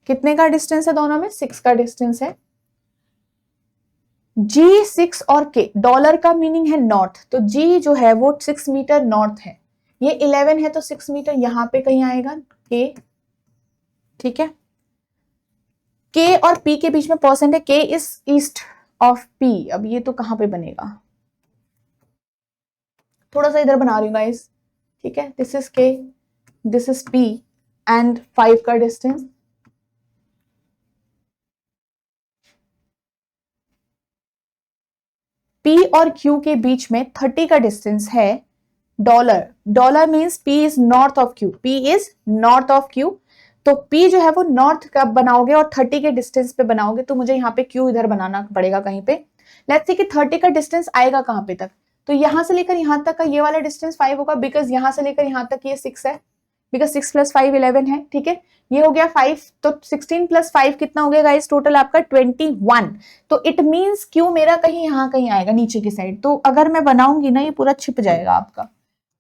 कितने का डिस्टेंस है दोनों में, 6 का डिस्टेंस है. G 6 और K. डॉलर का मीनिंग है नॉर्थ, तो G जो है वो 6 मीटर नॉर्थ है. ये 11 है तो 6 मीटर यहां पे कहीं आएगा K. ठीक है, K और P के बीच में परसेंट है. K is east of P. अब ये तो कहां पे बनेगा, थोड़ा सा इधर बना रही हूँ गाइस. ठीक है, this is K, this is P and 5 का डिस्टेंस. P और Q के बीच में 30 का डिस्टेंस है. Dollar means P is north of Q. P is north of Q. तो P जो है वो नॉर्थ का बनाओगे और 30 के डिस्टेंस पे बनाओगे, तो मुझे यहाँ पे Q इधर बनाना पड़ेगा कहीं पे. लेट्स सी कि 30 का डिस्टेंस आएगा कहाँ पे तक, तो यहां से लेकर यहां तक का ये वाला डिस्टेंस 5 होगा, बिकॉज यहां से लेकर यहां तक ये 6 है, बिकॉज 6 + 5 11 है. ठीक है, ये हो गया 5. तो 16 + 5 कितना हो गया गाइस, टोटल आपका 21. तो इट मींस Q मेरा कहीं यहाँ कहीं आएगा नीचे की साइड. तो अगर मैं बनाऊंगी ना, ये पूरा छिप जाएगा आपका.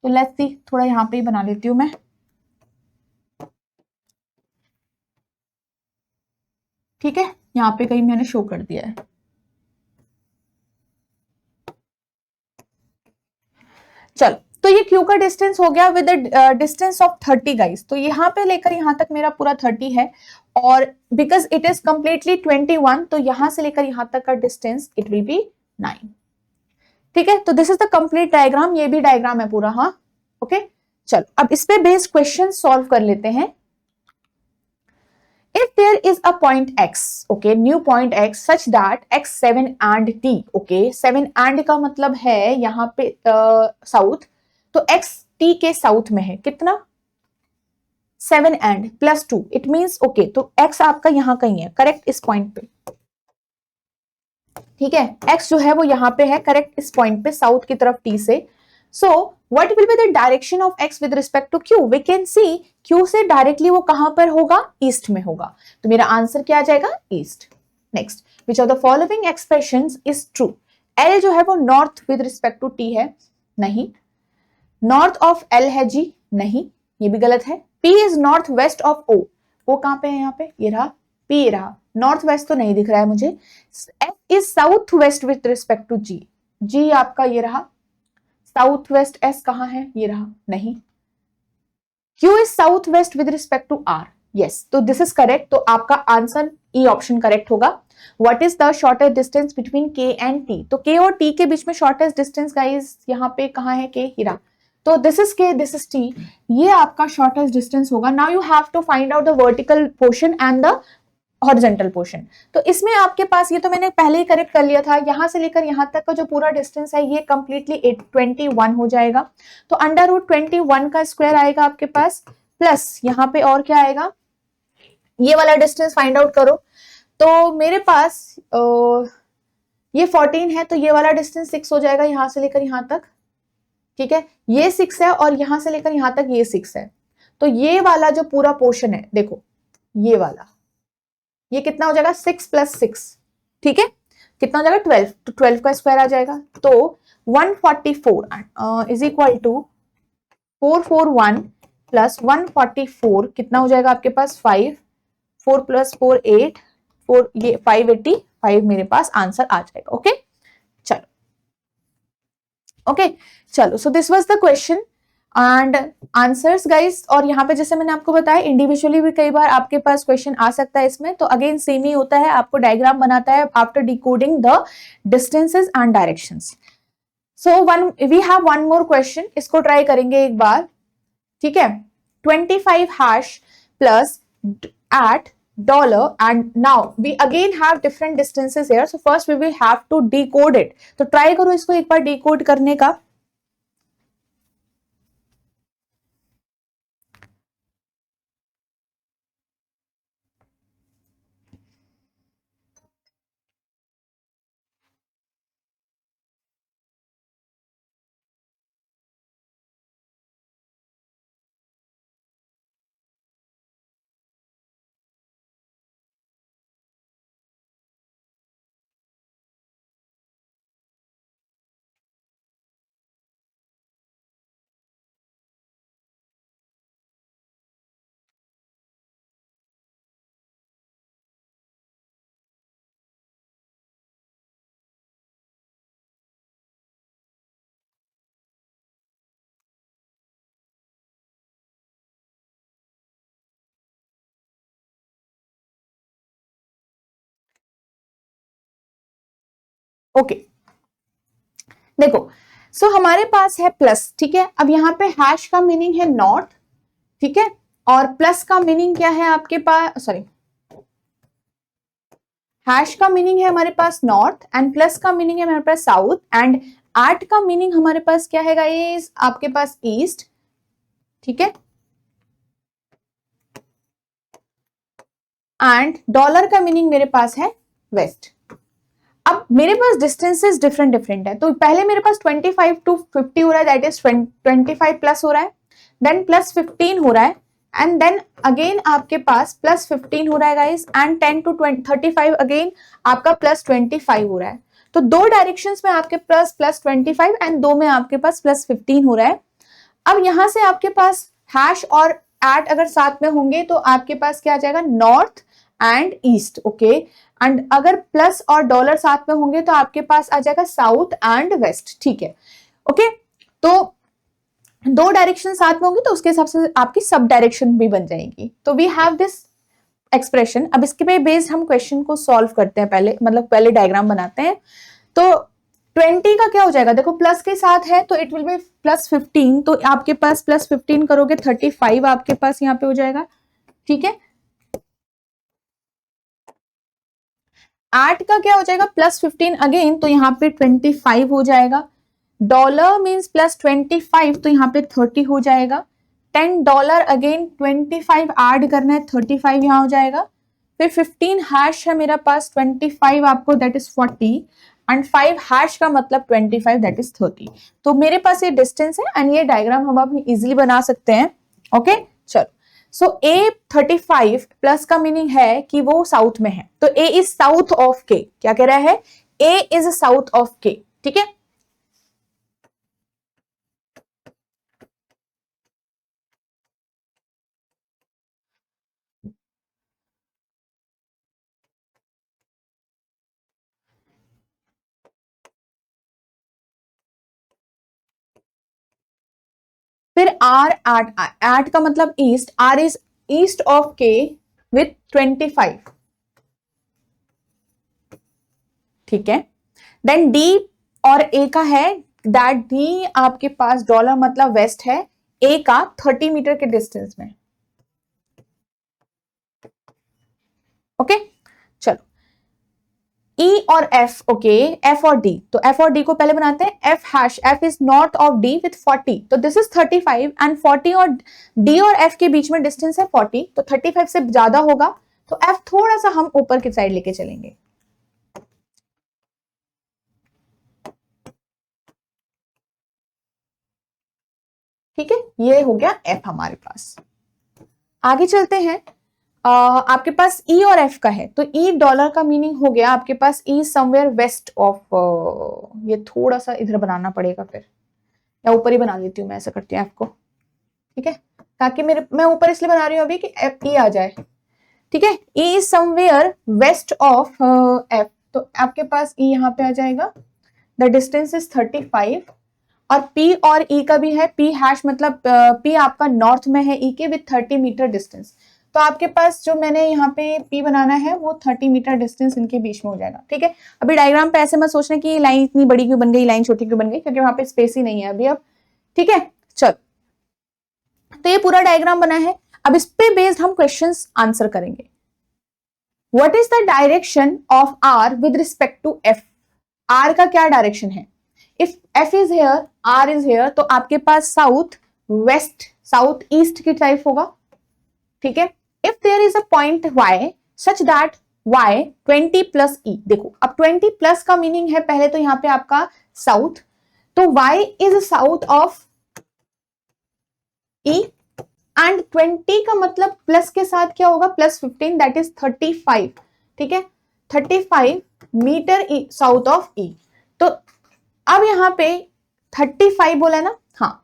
तो लेट्स सी, थोड़ा यहाँ पे ही बना लेती हूँ मैं. ठीक है, यहाँ पे कहीं मैंने शो कर दिया है. चलो, तो ये Q का डिस्टेंस हो गया विद डिस्टेंस ऑफ 30 गाइस. तो यहाँ पे लेकर यहाँ तक मेरा पूरा 30 है, और बिकॉज इट इज कंप्लीटली 21, तो यहां से लेकर यहाँ तक का डिस्टेंस इट विल बी 9. ठीक है, तो this is the complete diagram, ये भी डायग्राम है पूरा। हाँ ओके, चलो अब इस पे बेस्ड क्वेश्चन सॉल्व कर लेते हैं। If there is a point x, okay, new point x such that x 7 and t, okay, 7 and का मतलब है यहाँ पे साउथ, तो x t के साउथ में है कितना 7 and plus 2, it means okay, तो x आपका यहाँ कहीं है करेक्ट इस पॉइंट पे, ठीक है, x जो है वो यहाँ पे है करेक्ट इस पॉइंट पे साउथ की तरफ t से। So what will be the direction of x with respect to q, we can see q से डायरेक्टली वो कहां पर होगा, ईस्ट में होगा, तो मेरा आंसर क्या आ जाएगा east. Next, which of the following expressions is true, l जो है वो north with respect to t है, नहीं, नॉर्थ ऑफ l है जी, नहीं, ये भी गलत है, p is north waste of o, o कहां पे है यहाँ पे, ये रहा, p रहा, नॉर्थ वेस्ट तो नहीं दिख रहा है मुझे, f is south west with respect to g, g आपका ये रहा, साउथ वेस्ट एस कहां है, ये रहा, नहीं, Q is south west with respect to R, yes, तो दिस इज करेक्ट, तो आपका आंसर ई ऑप्शन करेक्ट होगा। What is the shortest distance between K and T, तो K और T के बीच में शॉर्टेस्ट डिस्टेंस गाइस यहाँ पे कहां है, K हीरा, तो this is K, this is T, ये आपका शॉर्टेस्ट डिस्टेंस होगा। Now you have to find out the vertical portion and the horizontal portion, तो इसमें आपके पास, ये तो मैंने पहले ही करेक्ट कर लिया था, यहां से लेकर यहां तक का जो पूरा डिस्टेंस है ये कंप्लीटली 21 हो जाएगा, तो अंडर रूट 21 का स्क्वायर आएगा आपके पास, प्लस यहाँ पे और क्या आएगा, ये वाला डिस्टेंस फाइंड आउट करो, तो मेरे पास ये 14 है, तो ये वाला डिस्टेंस 6 हो जाएगा यहां से लेकर यहां तक, ठीक है, ये 6 है और यहां से लेकर यहां तक ये 6 है, तो ये वाला जो पूरा पोर्शन है देखो, ये वाला, ये कितना हो जाएगा 6 + 6, ठीक है, कितना हो जाएगा 12, तो 12 का स्क्वायर आ जाएगा, तो 144 इज इक्वल टू 441 प्लस 144 कितना हो जाएगा आपके पास 5, 4 + 4 8, 4 ये 585 मेरे पास आंसर आ जाएगा। ओके चलो, ओके चलो, सो this was the question and answers guys, और यहाँ पे जैसे मैंने आपको बताया इंडिविजुअली भी कई बार आपके पास क्वेश्चन आ सकता है इसमें, तो अगेन सेम ही होता है, आपको डायग्राम बनाता है after decoding the distances and directions. So we have one more question, इसको ट्राई करेंगे एक बार, ठीक है, 25 hash plus at dollar and now we again have different distances here, so first we will have to decode it, तो try करो इसको एक बार डिकोड करने का। ओके देखो, सो हमारे पास है प्लस, ठीक है, अब यहाँ पे हैश का मीनिंग है नॉर्थ, ठीक है, और प्लस का मीनिंग क्या है आपके पास, सॉरी, हैश का मीनिंग है हमारे पास नॉर्थ एंड प्लस का मीनिंग है हमारे पास साउथ एंड एट का मीनिंग हमारे पास क्या है गाइस, आपके पास ईस्ट, ठीक है, एंड डॉलर का मीनिंग मेरे पास है वेस्ट। अब मेरे पास डिस्टेंसेस डिफरेंट डिफरेंट है, तो पहले मेरे पास 25 to 50 हो रहा है, दैट इज 25 प्लस हो रहा है, देन प्लस 15 हो रहा है, एंड देन अगेन आपके पास प्लस 15 हो रहा है गाइस, एंड 10 to 35 अगेन आपका प्लस 25 हो रहा है, तो दो डायरेक्शंस में आपके पास प्लस 25 एंड दो में आपके पास प्लस 15 हो रहा है। अब यहां से आपके पास हैश और एट अगर साथ में होंगे तो आपके पास क्या आ जाएगा, north and east, okay, and अगर प्लस और डॉलर साथ में होंगे तो आपके पास आ जाएगा साउथ एंड वेस्ट, ठीक है, ओके, तो दो डायरेक्शन साथ में होंगी तो उसके हिसाब से आपकी सब डायरेक्शन भी बन जाएगी, तो वी हैव दिस एक्सप्रेशन। अब इसके पे बेस्ड हम क्वेश्चन को सॉल्व करते हैं, पहले मतलब पहले डायग्राम बनाते हैं, तो 20 का क्या हो जाएगा, देखो प्लस के साथ है तो इट विल बी +15, तो आपके पास +15 करोगे 35 आपके पास यहाँ पे हो जाएगा। ठीक है, 8 का क्या हो जाएगा, +15 अगेन, तो यहाँ पे 25 हो जाएगा। डॉलर मीन्स +25, तो यहाँ पे 30 हो जाएगा। $10 अगेन 25 ऐड करना है, 35 यहाँ हो जाएगा। फिर 15 हैश है मेरा पास, 25 आपको दैट इज 40, एंड 5 हैश का मतलब 25 दैट इज 30। तो मेरे पास ये डिस्टेंस है एंड ये डायग्राम हम आप इजिली बना सकते हैं। ओके चलो, सो A35 प्लस का मीनिंग है कि वो साउथ में है, तो A is south of K। क्या कह रहा है, A is south of K। ठीक है, फिर R, एट का मतलब east, R is east of K with 25। ठीक है, देन D और A का है, दैट D आपके पास डॉलर मतलब वेस्ट है, A का 30 मीटर के डिस्टेंस में। ओके चलो, E और F, ओके F और D, तो F और D को पहले बनाते हैं। F hash, F is north of D with 40, तो दिस इज 35 एंड 40 और D और F के बीच में डिस्टेंस है 40, तो 35 से ज्यादा होगा, तो F थोड़ा सा हम ऊपर की साइड लेके चलेंगे। ठीक है, ये हो गया F हमारे पास। आगे चलते हैं, आपके पास E और F का है, तो E डॉलर का मीनिंग हो गया आपके पास E समवेयर वेस्ट ऑफ, ये थोड़ा सा इधर बनाना पड़ेगा फिर, या ऊपर ही बना देती हूँ मैं, ऐसा करती हूँ F को। ठीक है, ताकि मेरे, मैं ऊपर इसलिए बना रही हूँ अभी कि F E आ जाए। ठीक है, E is somewhere west of F, तो आपके पास E यहाँ पे आ जाएगा, द डिस्टेंस इज 35, और P और E का भी है, P हैश मतलब P आपका नॉर्थ में है E के विथ 30 मीटर डिस्टेंस, तो आपके पास जो मैंने यहाँ पे P बनाना है वो 30 मीटर डिस्टेंस इनके बीच में हो जाएगा। ठीक है, अभी डायग्राम पे ऐसे मत सोचना कि लाइन इतनी बड़ी क्यों बन गई, लाइन छोटी क्यों बन गई, क्योंकि वहां पे स्पेस ही नहीं है अभी अब। ठीक है चल, तो ये पूरा डायग्राम बना है, अब इस पे बेस्ड हम क्वेश्चंस आंसर करेंगे। What is the direction of R with respect to F, R का क्या डायरेक्शन है, if F is here, R is here, तो आपके पास साउथ वेस्ट साउथ ईस्ट की टाइप होगा। ठीक है, if there is a point Y such that Y 20 plus E, देखो अब 20 प्लस का मीनिंग है पहले तो यहाँ पे आपका साउथ, तो Y is south of E, and 20 का मतलब प्लस के साथ क्या होगा, +15 दैट इज 35। ठीक है, 35 मीटर साउथ ऑफ E, तो अब यहाँ पे 35 बोला है ना, हाँ,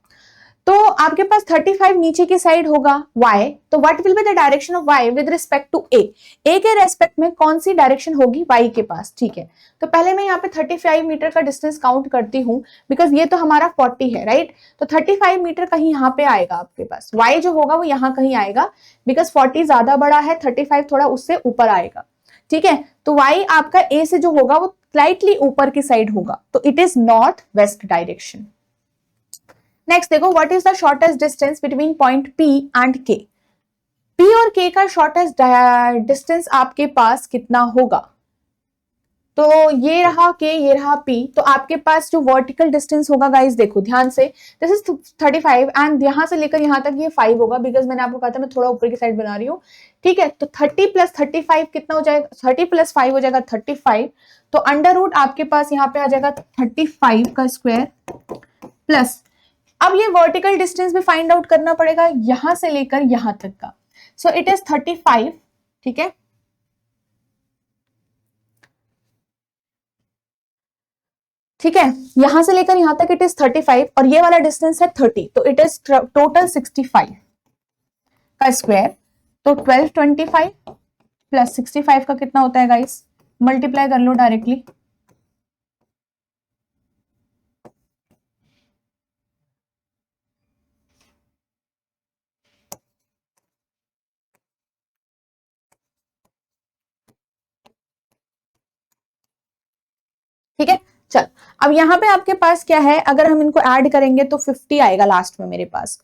तो आपके पास 35 नीचे की साइड होगा Y, तो what will be the direction of Y with respect to A, A के रेस्पेक्ट में कौन सी डायरेक्शन होगी Y के पास। ठीक है, तो पहले मैं यहाँ पे 35 मीटर का डिस्टेंस काउंट करती हूँ, बिकॉज ये तो हमारा 40 है राइट, तो 35 मीटर कहीं यहाँ पे आएगा आपके पास, Y जो होगा वो यहाँ कहीं आएगा, बिकॉज 40 ज्यादा बड़ा है, 35 थोड़ा उससे ऊपर आएगा। ठीक है, तो Y आपका A से जो होगा वो स्लाइटली ऊपर की साइड होगा, तो it is north west direction. Next देखो, what is the shortest distance between point P and K, P और K का शॉर्टेस्ट डिस्टेंस आपके पास कितना होगा, तो ये रहा K, ये रहा P, तो आपके पास जो वर्टिकल डिस्टेंस होगा गाइस देखो ध्यान से, दिस इज 35 एंड यहां से लेकर यहां तक ये 5 होगा, बिकॉज मैंने आपको कहा था मैं थोड़ा ऊपर की साइड बना रही हूँ। ठीक है, तो 30 प्लस 35 कितना हो जाएगा, 30 प्लस 5 हो जाएगा 35, तो अंडर रूट आपके पास यहाँ पे आ जाएगा 35 का स्क्वायर प्लस, अब ये वर्टिकल डिस्टेंस भी फाइंड आउट करना पड़ेगा यहां से लेकर यहां तक का, सो इट इज 35। ठीक है, ठीक है, यहां से लेकर यहां तक इट इज 35 और ये वाला डिस्टेंस है 30, तो इट इज टोटल 65 का स्क्वायर, तो 1225 प्लस 65 का कितना होता है गाइस, मल्टीप्लाई कर लो डायरेक्टली, ठीक है, चल, अब यहाँ पे आपके पास क्या है, अगर हम इनको ऐड करेंगे तो 50 आएगा लास्ट में मेरे पास,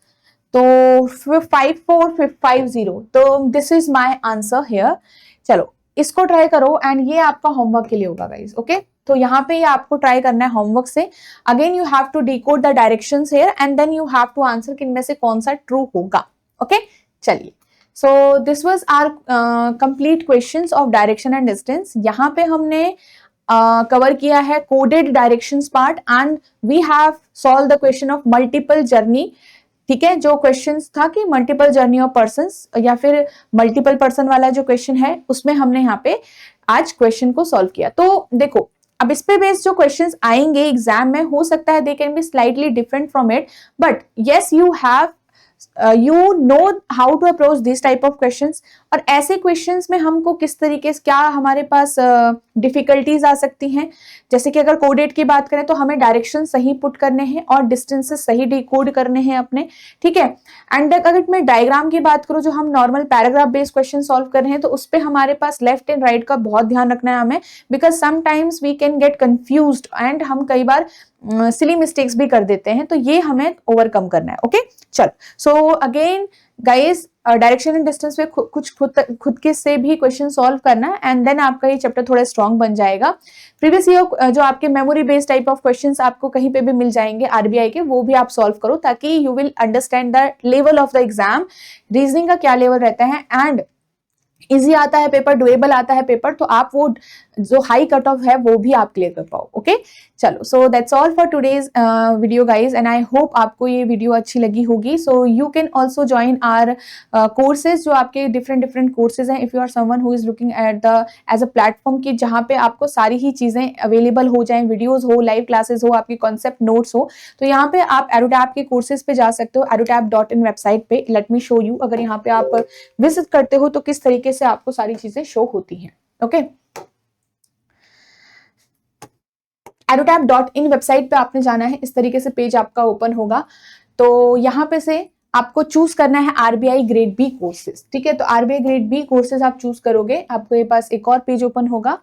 तो 54550, तो this is my answer here. चलो इसको ट्राई करो एंड ये आपका होमवर्क के लिए होगा गाइस, ओके। तो यहाँ पे ये आपको ट्राई करना है होमवर्क से। Again you have to decode the directions here and then you have to answer कि इनमें से कौन सा ट्रू होगा, ओके। चलिए, so this was our complete questions of direction and distance. यहाँ पे हमने कवर किया है coded directions part and we have solve the question of multiple journey. ठीक है, जो क्वेश्चंस था कि मल्टीपल जर्नी ऑफ पर्संस या फिर मल्टीपल पर्सन वाला जो क्वेश्चन है उसमें हमने यहाँ पे आज क्वेश्चन को सॉल्व किया। तो देखो, अब इस पे बेस्ड जो क्वेश्चंस आएंगे एग्जाम में, हो सकता है they can be slightly different from it, but yes you have you know how to approach this type of questions. और ऐसे क्वेश्चंस में हमको किस तरीके से, क्या हमारे पास डिफिकल्टीज आ सकती हैं, जैसे कि अगर कोडेड की बात करें तो हमें डायरेक्शन सही पुट करने हैं और डिस्टेंसेस सही डिकोड करने हैं अपने, ठीक है। एंड अगर मैं डायग्राम की बात करूं, जो हम normal paragraph based question solve कर रहे हैं, तो उस पर हमारे पास लेफ्ट एंड राइट का बहुत ध्यान रखना है हमें, because sometimes we can get confused and हम कई बार सिली मिस्टेक्स भी कर देते हैं, तो ये हमें ओवरकम करना है, ओके। चल, so again guys, direction and distance पे कुछ खुद के से भी क्वेश्चन सॉल्व करना एंड देन आपका ये चैप्टर थोड़ा स्ट्रॉन्ग बन जाएगा। प्रीवियस ईयर जो आपके memory based type of questions आपको कहीं पे भी मिल जाएंगे आरबीआई के, वो भी आप सॉल्व करो ताकि you will understand the level of the exam, reasoning का क्या लेवल रहता है, एंड इजी आता है पेपर, डुएबल आता है पेपर, तो आप वो जो हाई कट ऑफ है वो भी आप क्लियर कर पाओ, ओके। चलो, so that's all for today's video guys and I hope आपको ये वीडियो अच्छी लगी होगी। So you can also join our courses, जो आपके डिफरेंट कोर्सेज हैं, if you are someone who is looking at the edge a platform की जहाँ पे आपको सारी ही चीजें अवेलेबल हो जाएं, वीडियोज हो, लाइव क्लासेस हो, आपकी कॉन्सेप्ट नोट्स हो, तो यहाँ पे आप एडोटैप के कोर्सेज पे जा सकते हो, edutap.in वेबसाइट पे। लेट मी शो यू, अगर यहाँ पे आप विजिट करते हो तो किस तरीके से आपको सारी चीजें शो होती हैं, ओके। edutap.in वेबसाइट पे आपने जाना है, इस तरीके से पेज आपका ओपन होगा, तो यहाँ पे से आपको चूज करना है आरबीआई ग्रेड बी कोर्सेज, ठीक है। तो आरबीआई ग्रेड बी कोर्सेज आप चूज करोगे, आपको ये पास एक और पेज ओपन होगा,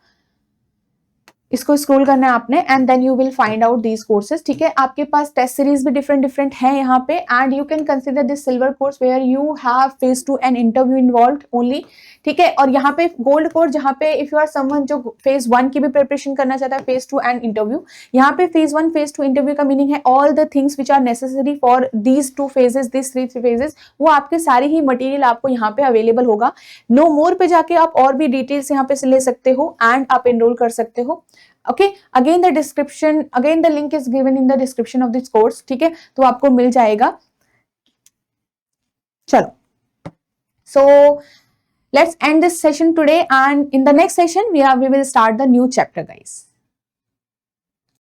इसको स्क्रॉल करना है आपने and then you will find out these courses, ठीक है। आपके पास टेस्ट सीरीज भी डिफरेंट है यहाँ पे, and you can consider this silver course where you have phase 2 an interview involve only, ठीक है। और यहाँ पे गोल्ड कोर्स, जहाँ पे इफ यू आर समवन जो फेज 1 की भी प्रिपरेशन करना चाहता है, फेज 2 एंड इंटरव्यू, यहाँ पे फेज 1 फेज 2 इंटरव्यू का मीनिंग है all the things which are necessary for these 2 phases, these 3 phases, वो आपके सारी ही मटेरियल आपको यहाँ पे अवेलेबल होगा। नो मोर पे जाके आप और भी डिटेल्स यहाँ पे ले सकते हो एंड आप एनरोल कर सकते हो, okay. Again the link is given in the description of this course, ठीक है, तो आपको मिल जाएगा। चलो, so let's end this session today and in the next session we will start the new chapter guys.